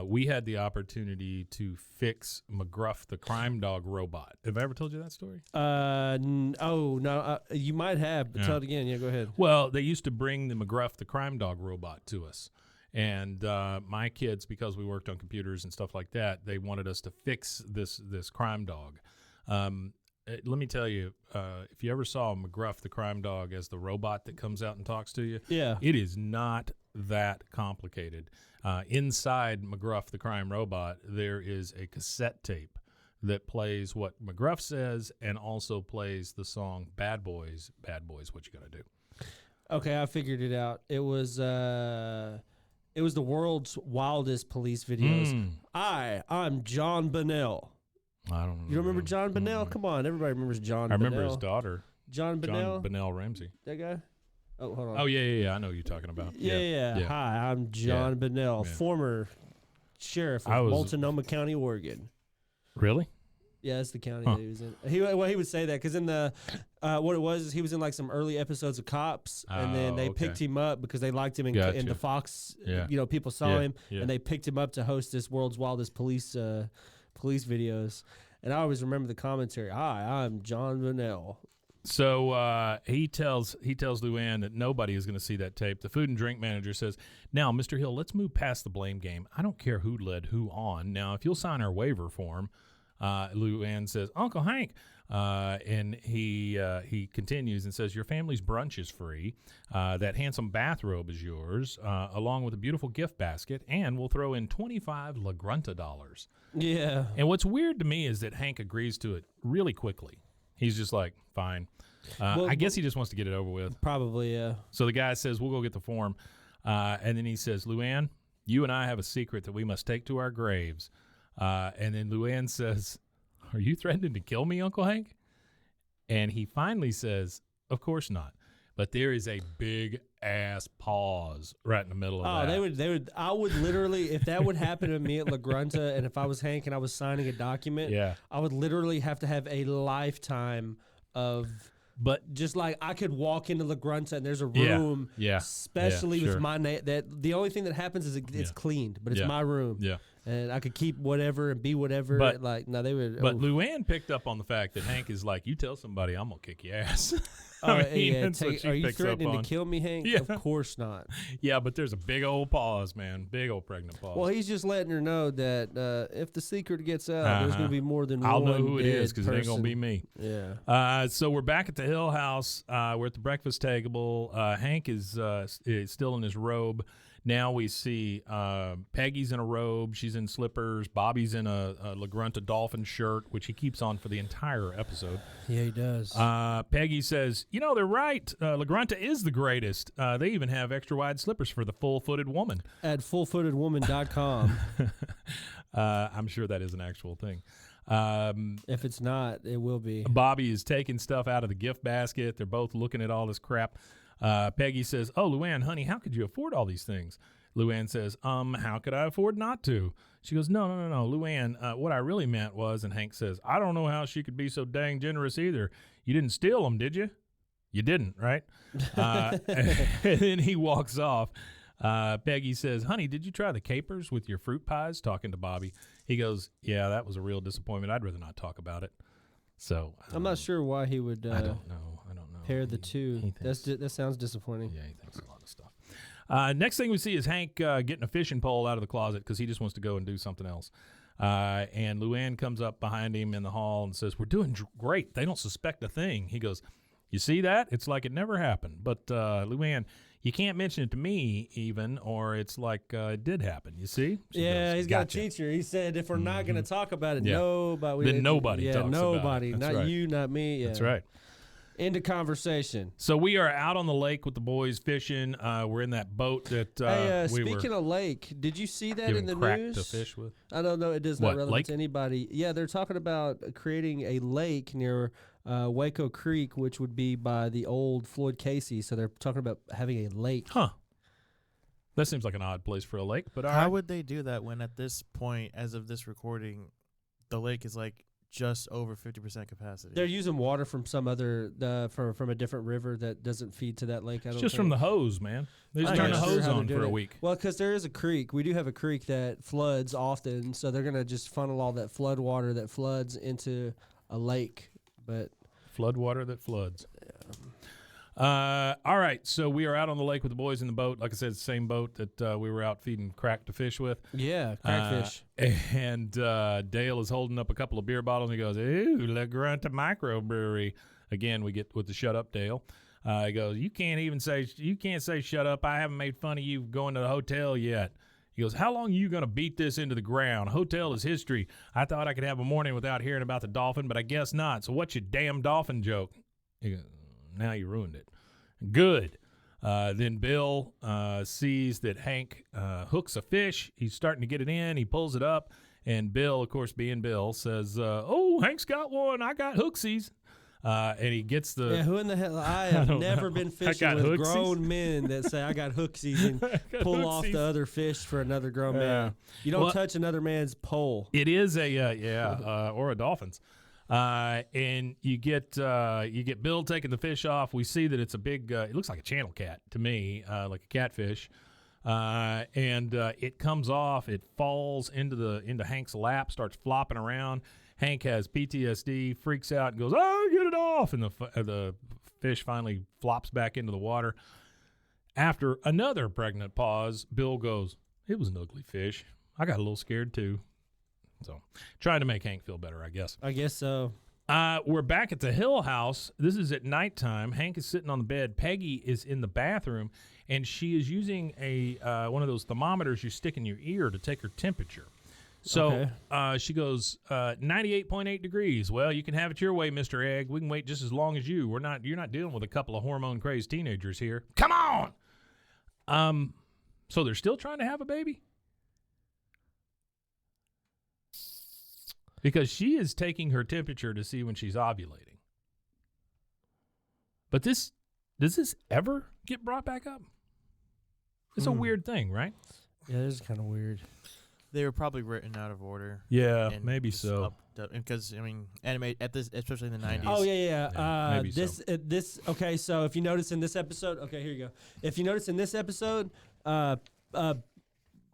We had the opportunity to fix McGruff the crime dog robot. Have I ever told you that story? No. You might have, but tell it again. Yeah, go ahead. Well, they used to bring the McGruff the crime dog robot to us. And my kids, because we worked on computers and stuff like that, they wanted us to fix this crime dog. Let me tell you, if you ever saw McGruff the crime dog as the robot that comes out and talks to you, it is not that complicated. Inside McGruff the crime robot, there is a cassette tape that plays what McGruff says and also plays the song Bad Boys, What You Gonna Do? Okay, I figured it out. It was the world's wildest police videos. I'm John Bonnell. I don't know. You don't remember John Bonnell? Come on, everybody remembers John I Bonnell. remember his daughter. John Bonnell? John Bonnell Ramsey. That guy? Oh, hold on. Oh, yeah. I know who you're talking about. Yeah. Hi, I'm John Bonnell, former sheriff of Multnomah County, Oregon. Really? Yeah, that's the county that he was in. He would say that because in the what it was is he was in like some early episodes of Cops, and then they picked him up because they liked him in the Fox. People saw him, and they picked him up to host this world's wildest police videos. And I always remember the commentary. Hi, I'm John Bonnell. So he tells Luanne that nobody is going to see that tape. The food and drink manager says, now, Mr. Hill, let's move past the blame game. I don't care who led who on. Now, if you'll sign our waiver form, Luanne says, Uncle Hank. And he continues and says, your family's brunch is free. That handsome bathrobe is yours, along with a beautiful gift basket, and we'll throw in 25 La Grunta dollars. Yeah. And what's weird to me is that Hank agrees to it really quickly. He's just like, fine. I guess he just wants to get it over with. Probably, yeah. So the guy says, we'll go get the form. And then he says, Luanne, you and I have a secret that we must take to our graves. And then Luanne says, are you threatening to kill me, Uncle Hank? And he finally says, of course not. But there is a big ass pause right in the middle of that. I would literally, if that would happen to me at La Grunta, and if I was Hank and I was signing a document, I would literally have to have a lifetime of, but just like I could walk into La Grunta and there's a room, especially with my name. That the only thing that happens is it's cleaned, but it's my room. Yeah. and I could keep whatever and be whatever. But- like, no, they would. But Luanne picked up on the fact that Hank is like, you tell somebody, I'm going to kick your ass. I mean, that's what she are you picks up threatening to on. kill me, Hank? Yeah. Of course not. Yeah, but there's a big old pause, man. Big old pregnant pause. Well, he's just letting her know that if the secret gets out, there's going to be more than I'll one know who it is because because it ain't going to be me. Yeah. So we're back at the Hill House. We're at the breakfast table. Hank is still in his robe. Now we see Peggy's in a robe. She's in slippers. Bobby's in a La Grunta dolphin shirt, which he keeps on for the entire episode. Yeah, he does. Peggy says, you know, they're right. La Grunta is the greatest. They even have extra wide slippers for the full-footed woman. At fullfootedwoman.com. I'm sure that is an actual thing. If it's not, it will be. Bobby is taking stuff out of the gift basket. They're both looking at all this crap. Peggy says, oh, Luanne, honey, how could you afford all these things? Luanne says, how could I afford not to? She goes, no, Luanne, what I really meant was, and Hank says, I don't know how she could be so dang generous either. You didn't steal them, did you? You didn't, right? And then he walks off. Peggy says, honey, did you try the capers with your fruit pies? Talking to Bobby. He goes, yeah, that was a real disappointment. I'd rather not talk about it. So I'm not sure why he would I don't know. pair the two. That sounds disappointing. Yeah, he thinks a lot of stuff. Next thing we see is Hank getting a fishing pole out of the closet because he just wants to go and do something else. And Luanne comes up behind him in the hall and says, we're doing great. They don't suspect a thing. He goes, you see that? It's like it never happened. But Luanne, you can't mention it to me even, or it's like it did happen. You see? She goes, he's got a teacher. He said if we're not going to talk about it, nobody. Then nobody talks nobody. about it. That's Not right. you, not me. Yeah. That's right. End of conversation. So we are out on the lake with the boys fishing. We're in that boat that we speaking were of lake, did you see that in the crack news? to fish with. I don't know. It is What, not relevant lake? to anybody. Yeah, they're talking about creating a lake near Waco Creek, which would be by the old Floyd Casey. So they're talking about having a lake. Huh. That seems like an odd place for a lake, but all How right. would they do that when at this point, as of this recording, the lake is like just over 50% capacity? They're using water from some other from a different river that doesn't feed to that lake. I It's don't just think. from the hose, man. They just I'm turn the not sure hose how they're on doing for a it. week. Well, because there is a creek. We do have a creek that floods often, so they're gonna just funnel all that flood water that floods into a lake. But Flood water that floods. All right, so we are out on the lake with the boys in the boat. Like I said, it's the same boat that we were out feeding crack to fish with. yeah, crackfish. And Dale is holding up a couple of beer bottles, and he goes, ooh, La Grunta Microbrewery. Again, we get with the shut up, Dale. He goes, you can't say shut up. I haven't made fun of you going to the hotel yet. He goes, how long are you going to beat this into the ground? Hotel is history. I thought I could have a morning without hearing about the dolphin, but I guess not. So what's your damn dolphin joke? He goes, now you ruined it. Good. Then Bill sees that Hank hooks a fish. He's starting to get it in. He pulls it up. And Bill, of course, being Bill, says, oh, Hank's got one. I got hooksies. And he gets the... Yeah, who in the hell? I have never been fishing got with hooksies. grown men that say I got hooksies and pull off hooksies. the other fish for another grown man. You don't Well, touch another man's pole. It is a or a dolphin's, and you get Bill taking the fish off. We see that it's a big. It looks like a channel cat to me, like a catfish, and it comes off. It falls into Hank's lap, starts flopping around. Hank has PTSD, freaks out, and goes, "Oh, get it off!" And the fish finally flops back into the water. After another pregnant pause, Bill goes, "It was an ugly fish. I got a little scared too." So, trying to make Hank feel better, I guess. I guess so. We're back at the Hill House. This is at nighttime. Hank is sitting on the bed. Peggy is in the bathroom, and she is using one of those thermometers you stick in your ear to take her temperature. So she goes, 98.8 degrees. Well, you can have it your way, Mr. Egg. We can wait just as long as you. You're not dealing with a couple of hormone-crazed teenagers here. Come on! So they're still trying to have a baby? Because she is taking her temperature to see when she's ovulating. But does this ever get brought back up? It's a weird thing, right? Yeah, this is kind of weird. They were probably written out of order. Yeah, and maybe just so. Because I mean, animate at this, especially in the 90s. Oh yeah. maybe this so. this okay. So if you notice in this episode, okay, here you go. If you notice in this episode,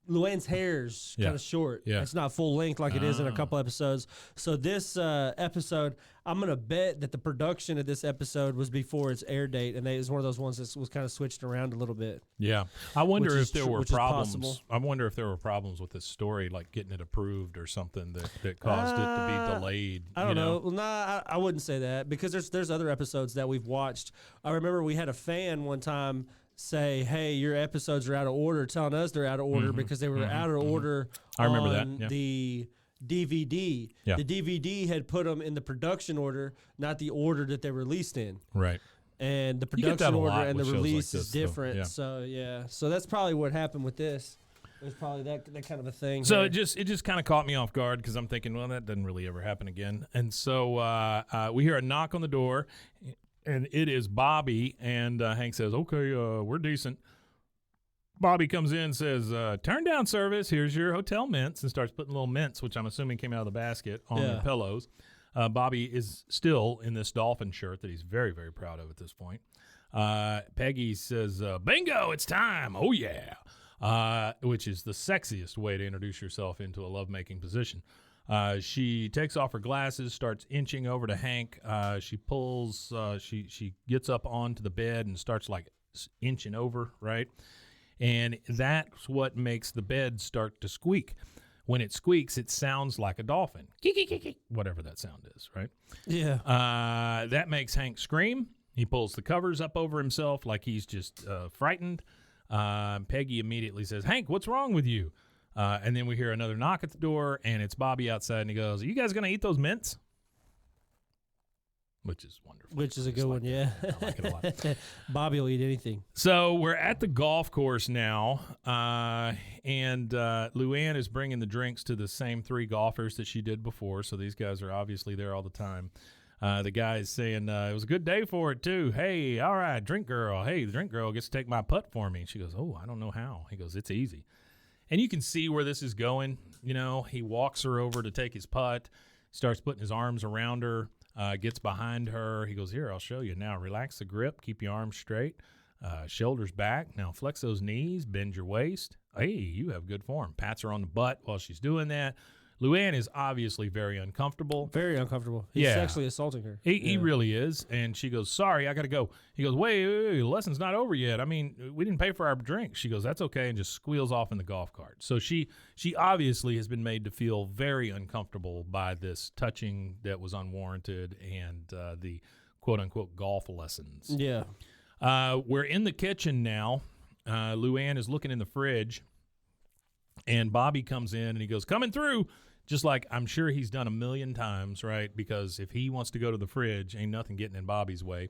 Luanne's hair's Yeah. kind of short. Yeah. It's not full length like it is in a couple episodes. So this episode, I'm going to bet that the production of this episode was before its air date, and it was one of those ones that was kind of switched around a little bit. Yeah, I wonder Which if is there were which is problems. possible. I wonder if there were problems with this story, like getting it approved or something that caused it to be delayed. I don't know. Well, nah, I wouldn't say that because there's other episodes that we've watched. I remember we had a fan one time say, "Hey, your episodes are out of order," telling us they're out of order because they were out of order. I remember that, on yeah. the DVD. Yeah. The DVD had put them in the production order, not the order that they released in. Right. And the You get that production a order lot and the with shows like release this, is though. different. Yeah. So yeah, so that's probably what happened with this. It was probably that kind of a thing. So here. it just kind of caught me off guard because I'm thinking, well, that doesn't really ever happen again. And so we hear a knock on the door, and it is Bobby. And Hank says, "Okay, we're decent." Bobby comes in and says, "Turn down service. Here's your hotel mints," and starts putting little mints, which I'm assuming came out of the basket, on their pillows. Bobby is still in this dolphin shirt that he's very, very proud of at this point. Peggy says, "Bingo, it's time. Oh, yeah," which is the sexiest way to introduce yourself into a lovemaking position. She takes off her glasses, starts inching over to Hank. She pulls, she gets up onto the bed and starts like inching over, right? And that's what makes the bed start to squeak. When it squeaks, it sounds like a dolphin. Whatever that sound is, right? Yeah. That makes Hank scream. He pulls the covers up over himself like he's just frightened. Peggy immediately says, "Hank, what's wrong with you?" And then we hear another knock at the door, and it's Bobby outside, and he goes, "Are you guys going to eat those mints?" Which is wonderful. Which is a I just good like one, that. yeah. I like it a lot. Bobby will eat anything. So we're at the golf course now, and Luanne is bringing the drinks to the same three golfers that she did before, so these guys are obviously there all the time. The guy is saying, "It was a good day for it, too. Hey, all right, drink girl. Hey, the drink girl gets to take my putt for me." And she goes, "Oh, I don't know how." He goes, "It's easy." And you can see where this is going. You know, he walks her over to take his putt, starts putting his arms around her, gets behind her. He goes, "Here, I'll show you. Now relax the grip, keep your arms straight, shoulders back. Now flex those knees, bend your waist. Hey, you have good form." Pats her on the butt while she's doing that. Luanne is obviously very uncomfortable. Very uncomfortable. He's Yeah. sexually assaulting her. He really is. And she goes, "Sorry, I got to go." He goes, wait, the lesson's not over yet. I mean, we didn't pay for our drinks. She goes, "That's okay," and just squeals off in the golf cart. So she obviously has been made to feel very uncomfortable by this touching that was unwarranted and the quote-unquote golf lessons. Yeah. We're in the kitchen now. Luanne is looking in the fridge, and Bobby comes in, and he goes, "Coming through." Just like I'm sure he's done a million times, right? Because if he wants to go to the fridge, ain't nothing getting in Bobby's way.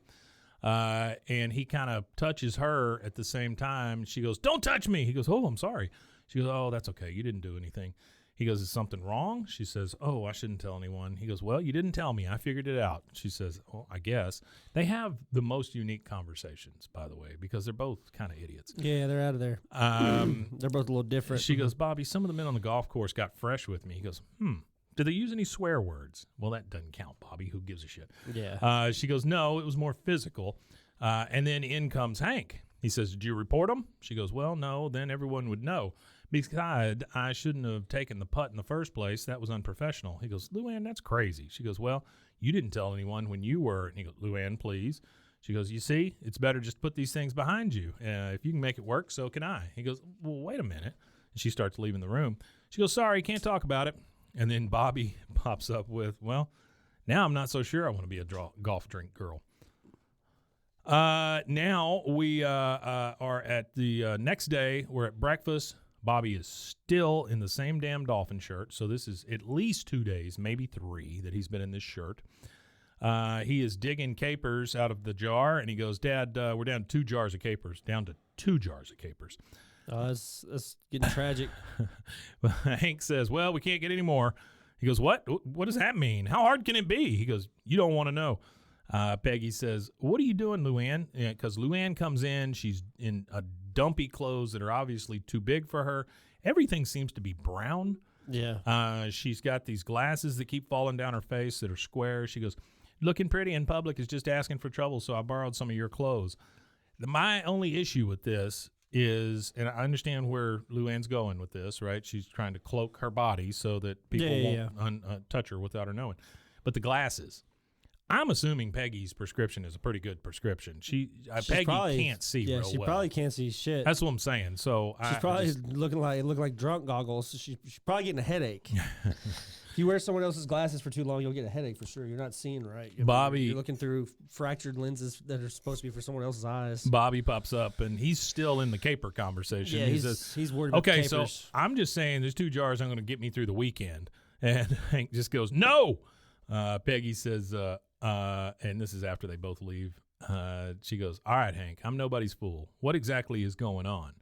And he kind of touches her at the same time. She goes, "Don't touch me." He goes, "Oh, I'm sorry." She goes, "Oh, that's okay. You didn't do anything." He goes, "Is something wrong?" She says, "Oh, I shouldn't tell anyone." He goes, "Well, you didn't tell me. I figured it out." She says, "Oh, I guess." They have the most unique conversations, by the way, because they're both kind of idiots. Yeah, they're out of there. They're both a little different. She goes, "Bobby, some of the men on the golf course got fresh with me." He goes, "Did they use any swear words?" "Well, that doesn't count, Bobby. Who gives a shit?" Yeah. She goes, "No, it was more physical." And then in comes Hank. He says, "Did you report them?" She goes, "Well, no, then everyone would know. Besides, I shouldn't have taken the putt in the first place. That was unprofessional." He goes, "Luanne, that's crazy." She goes, "Well, you didn't tell anyone when you were." And he goes, "Luanne, please." She goes, "You see, it's better just to put these things behind you. If you can make it work, so can I." He goes, "Well, wait a minute." And she starts leaving the room. She goes, "Sorry, can't talk about it." And then Bobby pops up with, "Well, now I'm not so sure I want to be a golf drink girl." Now we are at the next day. We're at breakfast. Bobby is still in the same damn dolphin shirt. So this is at least 2 days, maybe 3, that he's been in this shirt. He is digging capers out of the jar, and he goes, "Dad, we're down to 2 jars of capers. Down to 2 jars of capers." That's getting tragic. Hank says, "Well, we can't get any more." He goes, "What? What does that mean? How hard can it be?" He goes, "You don't want to know." Peggy says, "What are you doing, Luanne?" Because Luanne comes in. She's in a dumpy clothes that are obviously too big for her. Everything seems to be brown. Yeah. She's got these glasses that keep falling down her face that are square. She goes, "Looking pretty in public is just asking for trouble, so I borrowed some of your clothes." My only issue with this is, and I understand where Luanne's going with this, right? She's trying to cloak her body so that people won't touch her without her knowing. But the glasses, I'm assuming Peggy's prescription is a pretty good prescription. Peggy can't see real well. She probably can't see shit. That's what I'm saying. So she's probably looking like drunk goggles. So she's probably getting a headache. If you wear someone else's glasses for too long, you'll get a headache for sure. You're not seeing right. You're looking through fractured lenses that are supposed to be for someone else's eyes. Bobby pops up, and he's still in the caper conversation. Yeah, he's worried about capers. So I'm just saying there's 2 jars I'm going to get me through the weekend. And Hank just goes, no. Peggy says, and this is after they both leave, she goes, all right, Hank, I'm nobody's fool. What exactly is going on?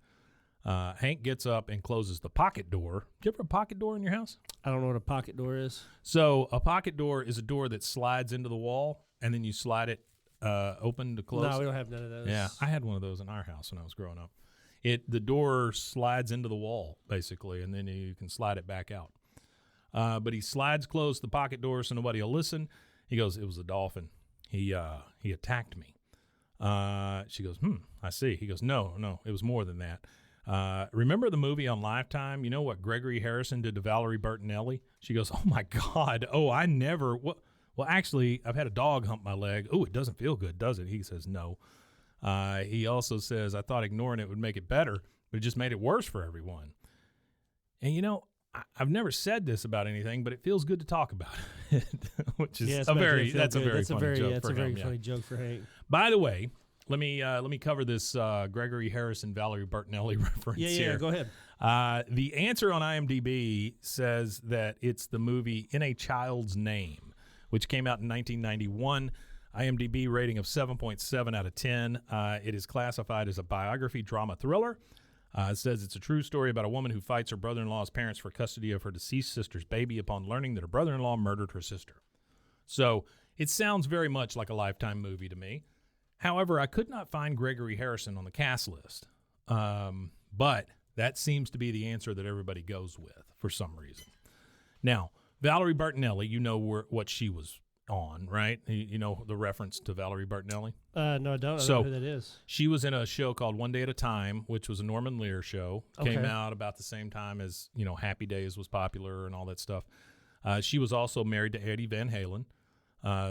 Hank gets up and closes the pocket door. Do you ever have a pocket door in your house? I don't know what a pocket door is. So a pocket door is a door that slides into the wall, and then you slide it open to close. No, we don't have none of those. Yeah, I had one of those in our house when I was growing up. The door slides into the wall, basically, and then you can slide it back out. But he slides closed the pocket door so nobody will listen. He goes, it was a dolphin. He attacked me. She goes, I see. He goes, no, it was more than that. Remember the movie on Lifetime? You know what Gregory Harrison did to Valerie Bertinelli? She goes, oh, my God. Oh, I never. Well, actually, I've had a dog hump my leg. Oh, it doesn't feel good, does it? He says, no. He also says, I thought ignoring it would make it better, but it just made it worse for everyone. And, I've never said this about anything, but it feels good to talk about it, which is a very funny joke for Hank. By the way, let me cover this Gregory Harrison Valerie Bertinelli reference here. Yeah, go ahead. The answer on IMDb says that it's the movie In a Child's Name, which came out in 1991. IMDb rating of 7.7 out of 10. It is classified as a biography drama thriller. It says it's a true story about a woman who fights her brother-in-law's parents for custody of her deceased sister's baby upon learning that her brother-in-law murdered her sister. So it sounds very much like a Lifetime movie to me. However, I could not find Gregory Harrison on the cast list. But that seems to be the answer that everybody goes with for some reason. Now, Valerie Bertinelli, you know what she was on, right? You know the reference to Valerie Bertinelli? No, I don't. I don't know who that is. She was in a show called One Day at a Time, which was a Norman Lear show. Okay. Came out about the same time as, Happy Days was popular and all that stuff. She was also married to Eddie Van Halen.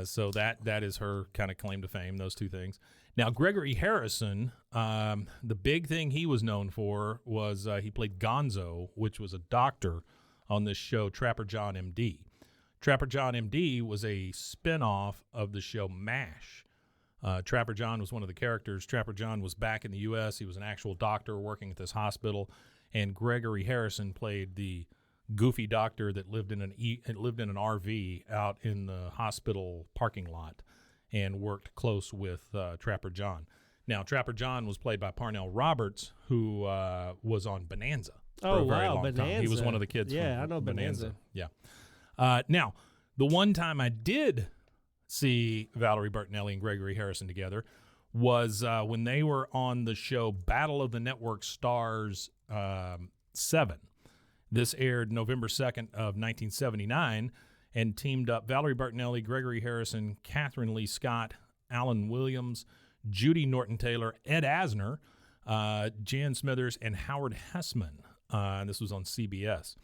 So that is her kind of claim to fame, those two things. Now, Gregory Harrison, the big thing he was known for was he played Gonzo, which was a doctor on this show, Trapper John M.D. Trapper John M.D. was a spinoff of the show MASH. Trapper John was one of the characters. Trapper John was back in the U.S. He was an actual doctor working at this hospital, and Gregory Harrison played the goofy doctor that lived in an RV out in the hospital parking lot and worked close with Trapper John. Now, Trapper John was played by Parnell Roberts, who was on Bonanza for a very long time. He was one of the kids from I know Bonanza. Yeah. Now, the one time I did see Valerie Bertinelli and Gregory Harrison together was when they were on the show Battle of the Network Stars 7. This aired November 2nd of 1979 and teamed up Valerie Bertinelli, Gregory Harrison, Catherine Lee Scott, Alan Williams, Judy Norton-Taylor, Ed Asner, Jan Smithers, and Howard Hessman. And this was on CBS.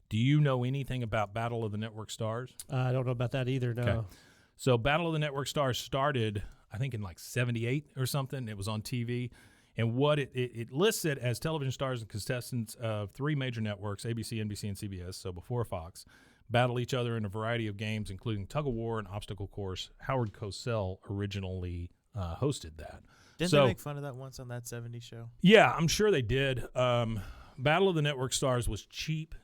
Do you know anything about Battle of the Network Stars? I don't know about that either, no. Okay. So Battle of the Network Stars started, I think, in like 78 or something. It was on TV. And what it lists it as television stars and contestants of 3 major networks, ABC, NBC, and CBS, so before Fox, battle each other in a variety of games, including tug-of-war and obstacle course. Howard Cosell originally hosted that. Didn't they make fun of that once on that 70s show? Yeah, I'm sure they did. Battle of the Network Stars was cheap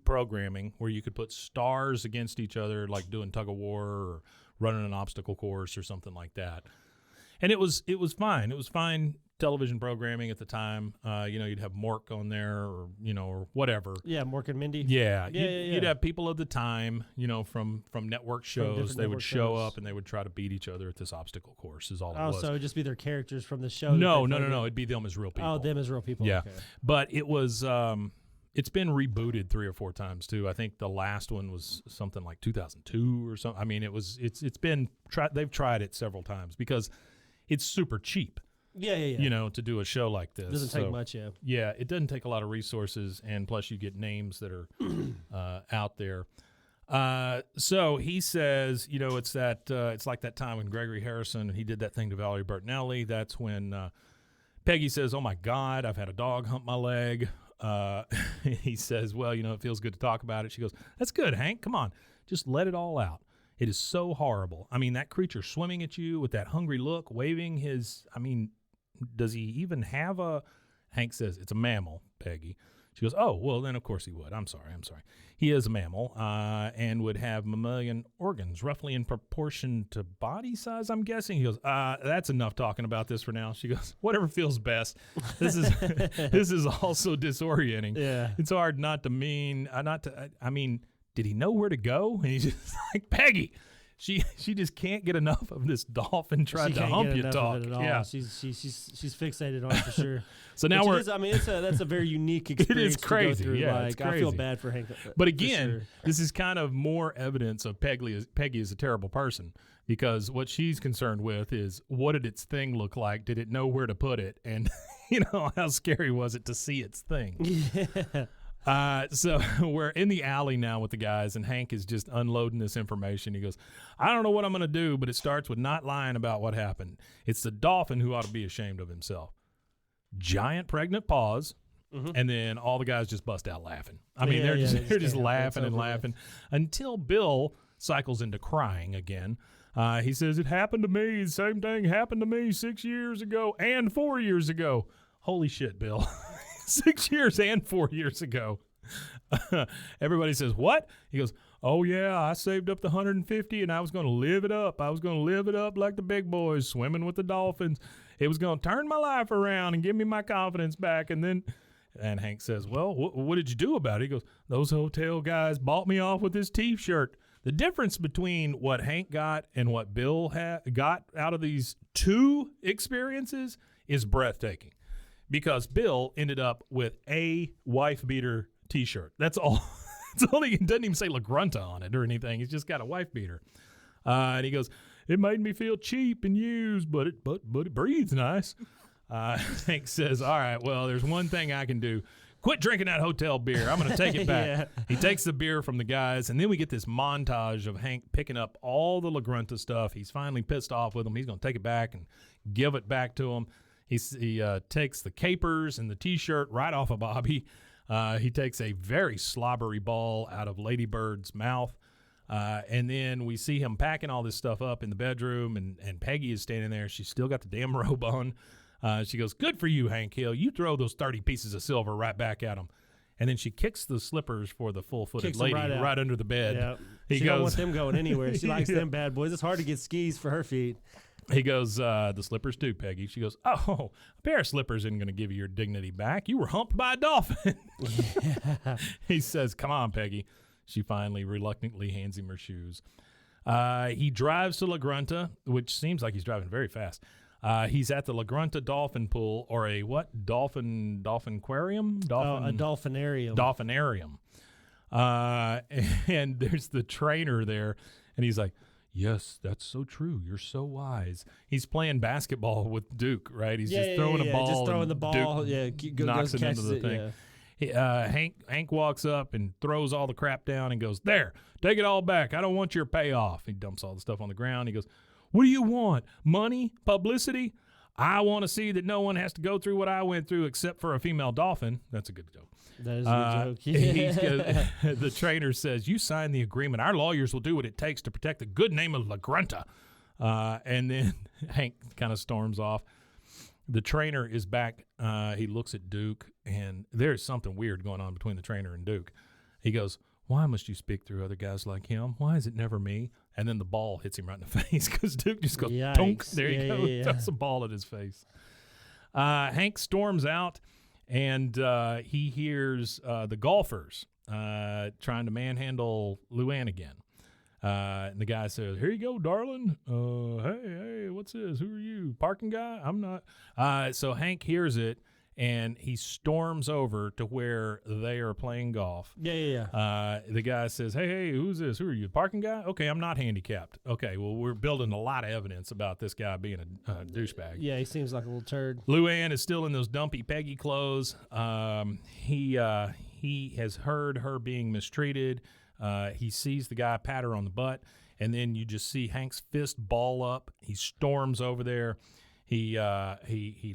programming where you could put stars against each other, like doing tug-of-war or running an obstacle course or something like that. And it was fine. It was fine television programming at the time. You'd have Mork on there or whatever. Yeah, Mork and Mindy. Yeah. You'd have people of the time, from network shows. They would show up and they would try to beat each other at this obstacle course is all it was. Oh, so it would just be their characters from the show? No. It'd be them as real people. Oh, them as real people. Yeah. Okay. But it was... it's been rebooted 3 or 4 times too. I think the last one was something like 2002 or something. I mean, it's been they've tried it several times because it's super cheap. Yeah. to do a show like this. Doesn't take much, yeah. Yeah, it doesn't take a lot of resources, and plus you get names that are out there. So he says, it's like that time when Gregory Harrison, he did that thing to Valerie Bertinelli. That's when Peggy says, "Oh my God, I've had a dog hump my leg." He says, "Well, it feels good to talk about it." She goes, "That's good, Hank. Come on, just let it all out. It is so horrible. I mean, that creature swimming at you with that hungry look, waving his, does he even have a?" Hank says, "It's a mammal, Peggy." She goes, "Oh, well, then of course he would. I'm sorry. He is a mammal and would have mammalian organs, roughly in proportion to body size, I'm guessing." He goes, "That's enough talking about this for now." She goes, "Whatever feels best. This is this is also disorienting. Yeah. It's hard not to did he know where to go?" And he's just like, "Peggy." She just can't get enough of this dolphin trying to hump you talk. Yeah, she's fixated on it for sure. So now that's a very unique experience. It is crazy. To go through. Yeah, like, it's crazy. I feel bad for Hank. But again, this is kind of more evidence of Peggy is a terrible person, because what she's concerned with is, what did its thing look like? Did it know where to put it? And how scary was it to see its thing? Yeah. So we're in the alley now with the guys, and Hank is just unloading this information. He goes, "I don't know what I'm going to do, but it starts with not lying about what happened. It's the dolphin who ought to be ashamed of himself." Giant pregnant pause, and then all the guys just bust out laughing. They're just laughing and laughing until Bill cycles into crying again. He says, "It happened to me. The same thing happened to me 6 years ago and 4 years ago." Holy shit, Bill. 6 years and 4 years ago. Everybody says, "What?" He goes, "Oh, yeah, I saved up the 150 and I was going to live it up. I was going to live it up like the big boys, swimming with the dolphins. It was going to turn my life around and give me my confidence back." And Hank says, "Well, what did you do about it?" He goes, "Those hotel guys bought me off with this T-shirt." The difference between what Hank got and what Bill got out of these two experiences is breathtaking. Because Bill ended up with a wife beater T-shirt. That's all. It's only, it doesn't even say La Grunta on it or anything. He's just got a wife beater. And he goes, "It made me feel cheap and used, but it breathes nice." Hank says, "All right, well, there's one thing I can do. Quit drinking that hotel beer. I'm going to take it back." Yeah. He takes the beer from the guys, and then we get this montage of Hank picking up all the La Grunta stuff. He's finally pissed off with them. He's going to take it back and give it back to them. He takes the capers and the T-shirt right off of Bobby. He takes a very slobbery ball out of Lady Bird's mouth. And then we see him packing all this stuff up in the bedroom, and Peggy is standing there. She's still got the damn robe on. She goes, "Good for you, Hank Hill. You throw those 30 pieces of silver right back at him." And then she kicks the slippers for the full-footed lady right under the bed. Yeah. He She goes, don't want them going anywhere. She likes them bad boys. It's hard to get skis for her feet. He goes, "The slippers too, Peggy." She goes, "Oh, a pair of slippers isn't going to give you your dignity back. You were humped by a dolphin." Yeah. He says, "Come on, Peggy." She finally reluctantly hands him her shoes. He drives to La Grunta, which seems like he's driving very fast. He's at the La Grunta dolphin pool, or a what? Dolphin-aquarium? A dolphinarium. Dolphinarium. And there's the trainer there, and he's like, "Yes, that's so true. You're so wise." He's playing basketball with Duke, right? He's just throwing a ball. Just throwing the ball. Duke knocks it into the thing. Yeah. Hank walks up and throws all the crap down and goes, "There, take it all back. I don't want your payoff." He dumps all the stuff on the ground. He goes, "What do you want? Money? Publicity? I want to see that no one has to go through what I went through except for a female dolphin." That's a good joke. That is a good joke. Yeah. The trainer says, "You signed the agreement. Our lawyers will do what it takes to protect the good name of La Grunta." And then Hank kind of storms off. The trainer is back. He looks at Duke, and there's something weird going on between the trainer and Duke. He goes, "Why must you speak through other guys like him? Why is it never me?" And then the ball hits him right in the face because Duke just goes, "Tonk." There you go. Yeah. Throws a ball at his face. Hank storms out, and he hears the golfers trying to manhandle Luanne again. And the guy says, "Here you go, darling. Hey, what's this? Who are you? Parking guy?" "I'm not." So Hank hears it, and he storms over to where they are playing golf. Yeah. The guy says, hey, who's this? Who are you, the parking guy? Okay, I'm not handicapped. Okay, well, we're building a lot of evidence about this guy being a douchebag. Yeah, he seems like a little turd. Luanne is still in those dumpy Peggy clothes. He has heard her being mistreated. He sees the guy pat her on the butt, and then you just see Hank's fist ball up. He storms over there. He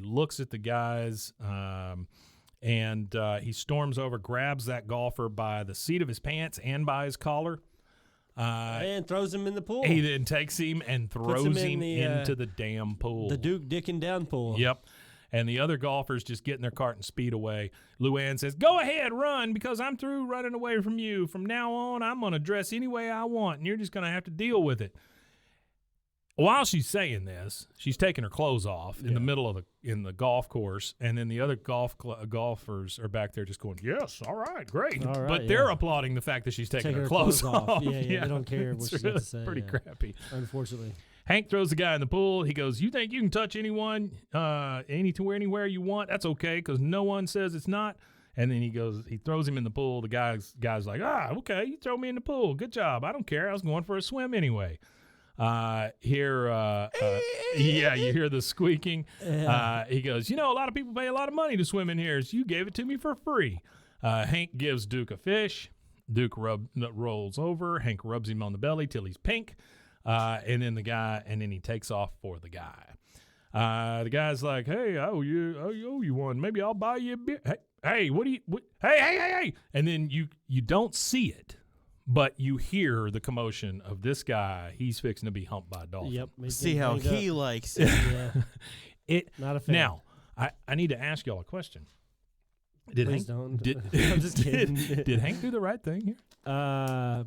looks at the guys, and he storms over, grabs that golfer by the seat of his pants and by his collar. And throws him in the pool. He then takes him and throws him into the damn pool. The Duke Dickin' Down pool. Yep. And the other golfers just get in their cart and speed away. Luanne says, go ahead, run, because I'm through running away from you. From now on, I'm going to dress any way I want, and you're just going to have to deal with it. While she's saying this, she's taking her clothes off in the middle of the golf course, and then the other golfers are back there just going, yes, all right, great. All right, but they're applauding the fact that she's taking her clothes off. Yeah, they don't care what she's got to say. Pretty crappy. Unfortunately. Hank throws the guy in the pool. He goes, you think you can touch anyone, anywhere you want? That's okay, because no one says it's not. And then he throws him in the pool. The guy's like, okay, you throw me in the pool. Good job. I don't care. I was going for a swim anyway. You hear the squeaking. He goes, a lot of people pay a lot of money to swim in here, so you gave it to me for free. Hank gives Duke a fish. Duke rolls over. Hank rubs him on the belly till he's pink. And then he takes off for the guy. The guy's like, hey, I owe you one. Maybe I'll buy you a beer. Hey, hey. And then you don't see it, but you hear the commotion of this guy. He's fixing to be humped by a dolphin. Yep. See how he likes it. Yeah. Not a fan. Now, I need to ask y'all a question. Please don't. I'm just kidding. Did Hank do the right thing here?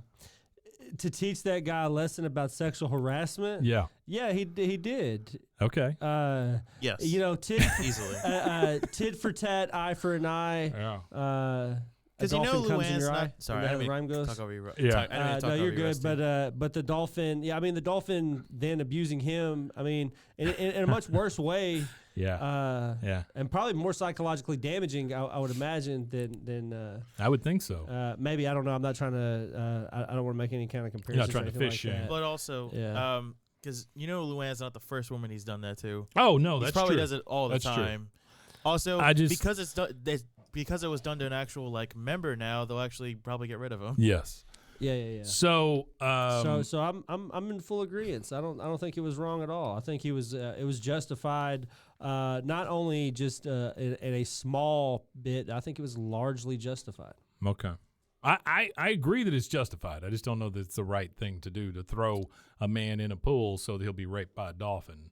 To teach that guy a lesson about sexual harassment. Yeah. Yeah, he did. Okay. Yes. Tit easily. Tit for tat, eye for an eye. Yeah. Because Luanne's not. Sorry, I didn't rhyme goes. talk over you. Yeah. No, you're good. But the dolphin. Yeah, I mean the dolphin then abusing him. I mean in a much worse way. Yeah. And probably more psychologically damaging, I would imagine, than I would think so. maybe, I don't know. I'm not trying to. I don't want to make any kind of comparison. You're not trying to fish shame. But also, because Luanne's not the first woman he's done that to. Oh no, he that's probably true. does it all the That's time. True. Also, because it was done to an actual member now, they'll actually probably get rid of him. Yes. Yeah. So, so I'm in full agreement. I don't think it was wrong at all. I think it was justified. Not only just in a small bit. I think it was largely justified. Okay. I agree that it's justified. I just don't know that it's the right thing to do, to throw a man in a pool so that he'll be raped by a dolphin,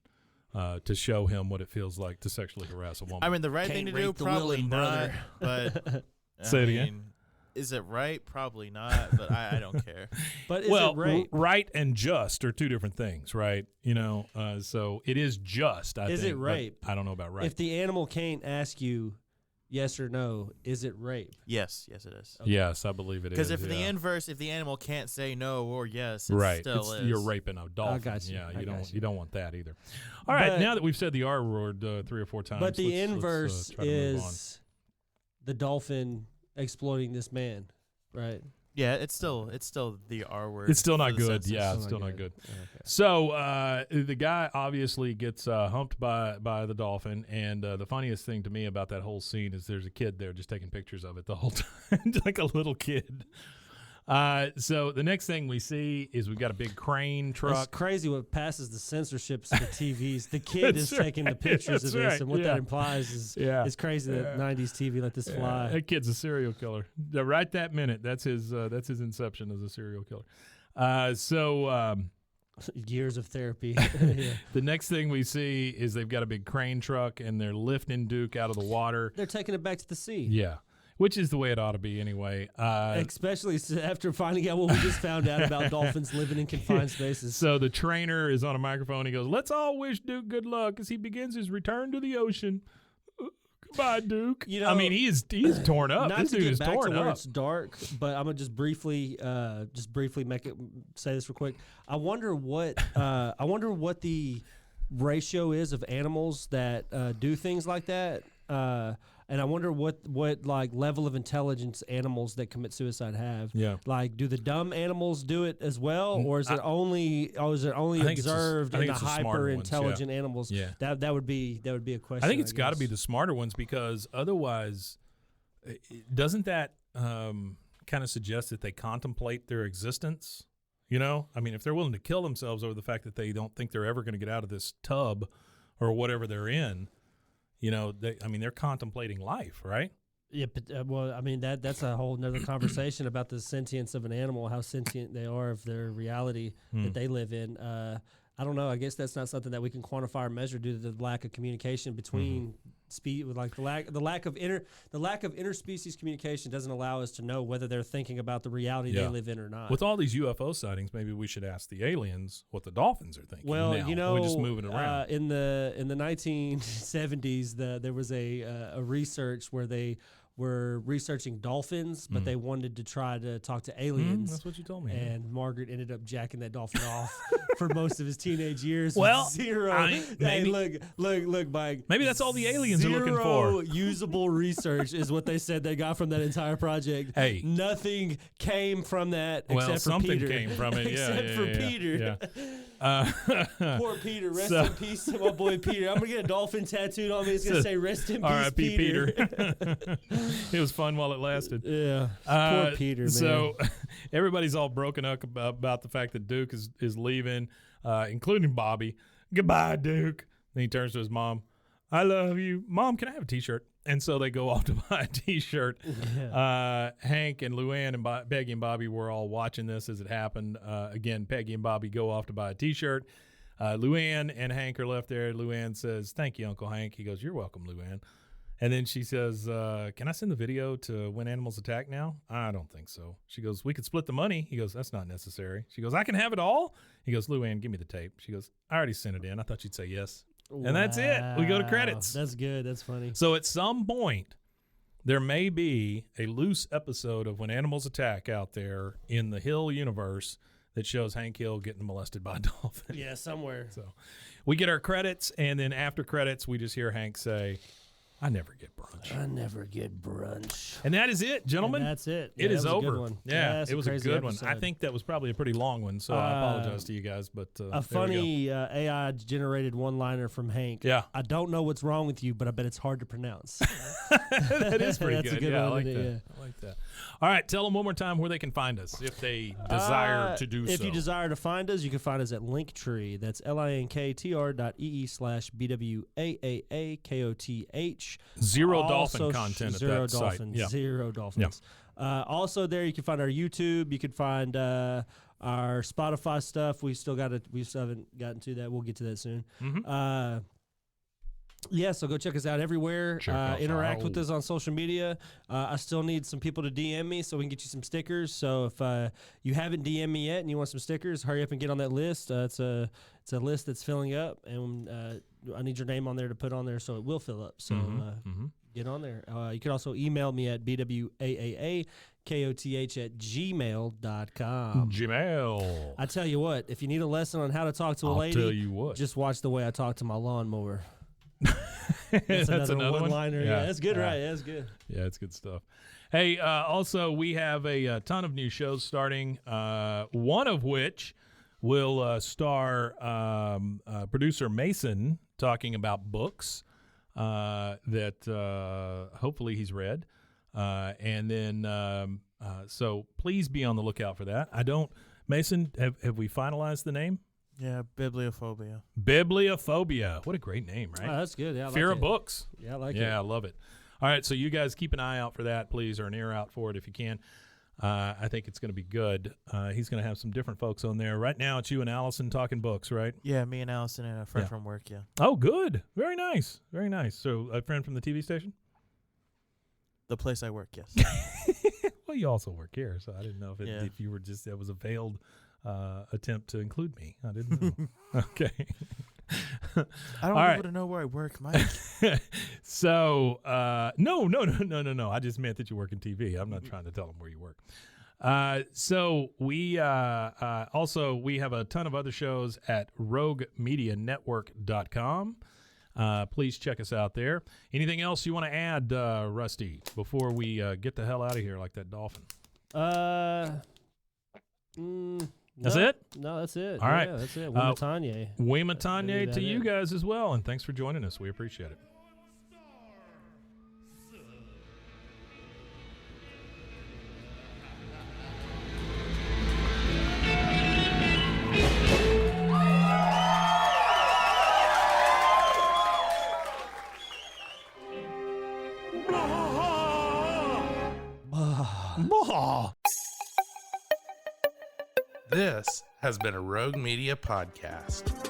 to show him what it feels like to sexually harass a woman. I mean, the right thing to do, probably not. But Say it again. Is it right? Probably not, but I don't care. But is it rape? Right and just are two different things, right? So it is just, I think. Is it rape? I don't know about rape. If the animal can't ask you yes or no, is it rape? Yes, it is. Okay. Yes, I believe it is. Because if the inverse, if the animal can't say no or yes, it right. still is. You're raping a dolphin. I got you. Yeah, you don't want that either. All right, now that we've said the R word 3 or 4 times, but the let's inverse try to move on. is the dolphin exploiting this man, right? Yeah, it's still the R word. It's still not good. Census. Yeah, it's still not good. Okay. So the guy obviously gets humped by the dolphin, and the funniest thing to me about that whole scene is there's a kid there just taking pictures of it the whole time, like a little kid. So the next thing we see is we've got a big crane truck. It's crazy what passes the censorships for TVs. The kid is taking the pictures of this, and what that implies is it's crazy that 90s TV let this fly. That kid's a serial killer. Right that minute, that's his inception as a serial killer. Years of therapy. The next thing we see is they've got a big crane truck, and they're lifting Duke out of the water. They're taking it back to the sea. Yeah. Which is the way it ought to be anyway. Especially after finding out what we just found out about dolphins living in confined spaces. So the trainer is on a microphone. He goes, let's all wish Duke good luck as he begins his return to the ocean. Goodbye, Duke. I mean, he's torn up. This dude is torn up. It's dark, but I'm gonna just briefly say this real quick. I wonder what the ratio is of animals that do things like that. And I wonder what like level of intelligence animals that commit suicide have. Yeah. Like, do the dumb animals do it as well, or is it only observed in the hyper intelligent animals? Yeah. That would be a question. I think it's got to be the smarter ones, because otherwise, doesn't that kind of suggest that they contemplate their existence? You know, I mean, if they're willing to kill themselves over the fact that they don't think they're ever going to get out of this tub or whatever they're in, you know, they're contemplating life, right? Yeah, but, well, I mean, that's a whole nother conversation about the sentience of an animal, how sentient they are of their reality that they live in. I don't know. I guess that's not something that we can quantify or measure due to the lack of communication between like the lack of interspecies communication doesn't allow us to know whether they're thinking about the reality they live in or not. With all these UFO sightings, maybe we should ask the aliens what the dolphins are thinking. Well, now. you know, we're just moving around. In the 1970s, there was a research where they were researching dolphins, but they wanted to try to talk to aliens. That's what you told me. And Margaret ended up jacking that dolphin off for most of his teenage years. Well, with zero. maybe, hey, look, Mike. Maybe that's all the aliens are looking for. Zero usable research is what they said they got from that entire project. Hey, nothing came from that except for something Peter. came from it. Except for Peter. Yeah. Poor Peter. Rest in peace to my boy Peter. I'm gonna get a dolphin tattooed on me. It's gonna say "Rest in peace, R.I.P. Peter." It was fun while it lasted. Yeah. Poor Peter, man. So everybody's all broken up about the fact that Duke is leaving, including Bobby. Goodbye, Duke. Then he turns to his mom. I love you. Mom, can I have a T-shirt? And so they go off to buy a T-shirt. Yeah. Hank and Luanne and Peggy and Bobby were all watching this as it happened. Again, Peggy and Bobby go off to buy a T-shirt. Luanne and Hank are left there. Luanne says, "Thank you, Uncle Hank." He goes, "You're welcome, Luanne." And then she says, "Can I send the video to When Animals Attack now?" "I don't think so." She goes, "We could split the money." He goes, "That's not necessary." She goes, "I can have it all." He goes, "Luanne, give me the tape." She goes, "I already sent it in. I thought you'd say yes." And that's it. We go to credits. That's good. That's funny. So at some point, there may be a loose episode of When Animals Attack out there in the Hill universe that shows Hank Hill getting molested by a dolphin. Yeah, somewhere. So we get our credits, and then after credits, we just hear Hank say, "I never get brunch." I never get brunch. And that is it, gentlemen. And that's it. It is over. Good one. Yeah, it was a good episode. one. I think that was probably a pretty long one, so I apologize to you guys. But a funny AI-generated one-liner from Hank. Yeah. "I don't know what's wrong with you, but I bet it's hard to pronounce." That is pretty That's good. a good Yeah, one. I like that. Yeah. I like that. All right, tell them one more time where they can find us if they desire to do so. If you desire to find us, you can find us at Linktree. That's linktr.ee/BWAAAKOTH. Zero Also, dolphin content at zero that site. dolphins. Yeah. Zero dolphins. Also, there you can find our YouTube. You can find our Spotify stuff. We still haven't gotten to that. We'll get to that soon. Yeah, so go check us out everywhere. Interact with us on social media. I still need some people to DM me so we can get you some stickers. So if you haven't DM'd me yet and you want some stickers, hurry up and get on that list. It's a list that's filling up, and I need your name on there to put on there so it will fill up. So get on there. You can also email me at bwaaaakoth@gmail.com. Gmail. I tell you what, if you need a lesson on how to talk to a I'll lady, tell you what. just watch the way I talk to my lawnmower. That's another one-liner. one? Yeah, that's good, right? Yeah, that's good. Yeah, it's good stuff. Hey, also, we have a ton of new shows starting, one of which will star producer Mason talking about books that hopefully he's read. And then, so please be on the lookout for that. Mason, have we finalized the name? Yeah, Bibliophobia. Bibliophobia. What a great name, right? Oh, that's good. Yeah, I Fear like of it. books. Yeah, I like it. Yeah, I love it. All right, so you guys keep an eye out for that, please, or an ear out for it if you can. I think it's going to be good. He's going to have some different folks on there. Right now, it's you and Allison talking books, right? Yeah, me and Allison and a friend from work, yeah. Oh, good. Very nice. Very nice. So a friend from the TV station? The place I work, yes. Well, you also work here, so I didn't know if you were just, that was a veiled attempt to include me. I didn't know. Okay. I don't want people to know where I work, Mike. So, no. I just meant that you work in TV. I'm not trying to tell them where you work. So we also, we have a ton of other shows at roguemedianetwork.com. Please check us out there. Anything else you want to add, Rusty, before we get the hell out of here like that dolphin? That's it? No, that's it. All right. Yeah, that's it. Wematanya. Wematanya to you guys as well, and thanks for joining us. We appreciate it. This has been a Rogue Media podcast.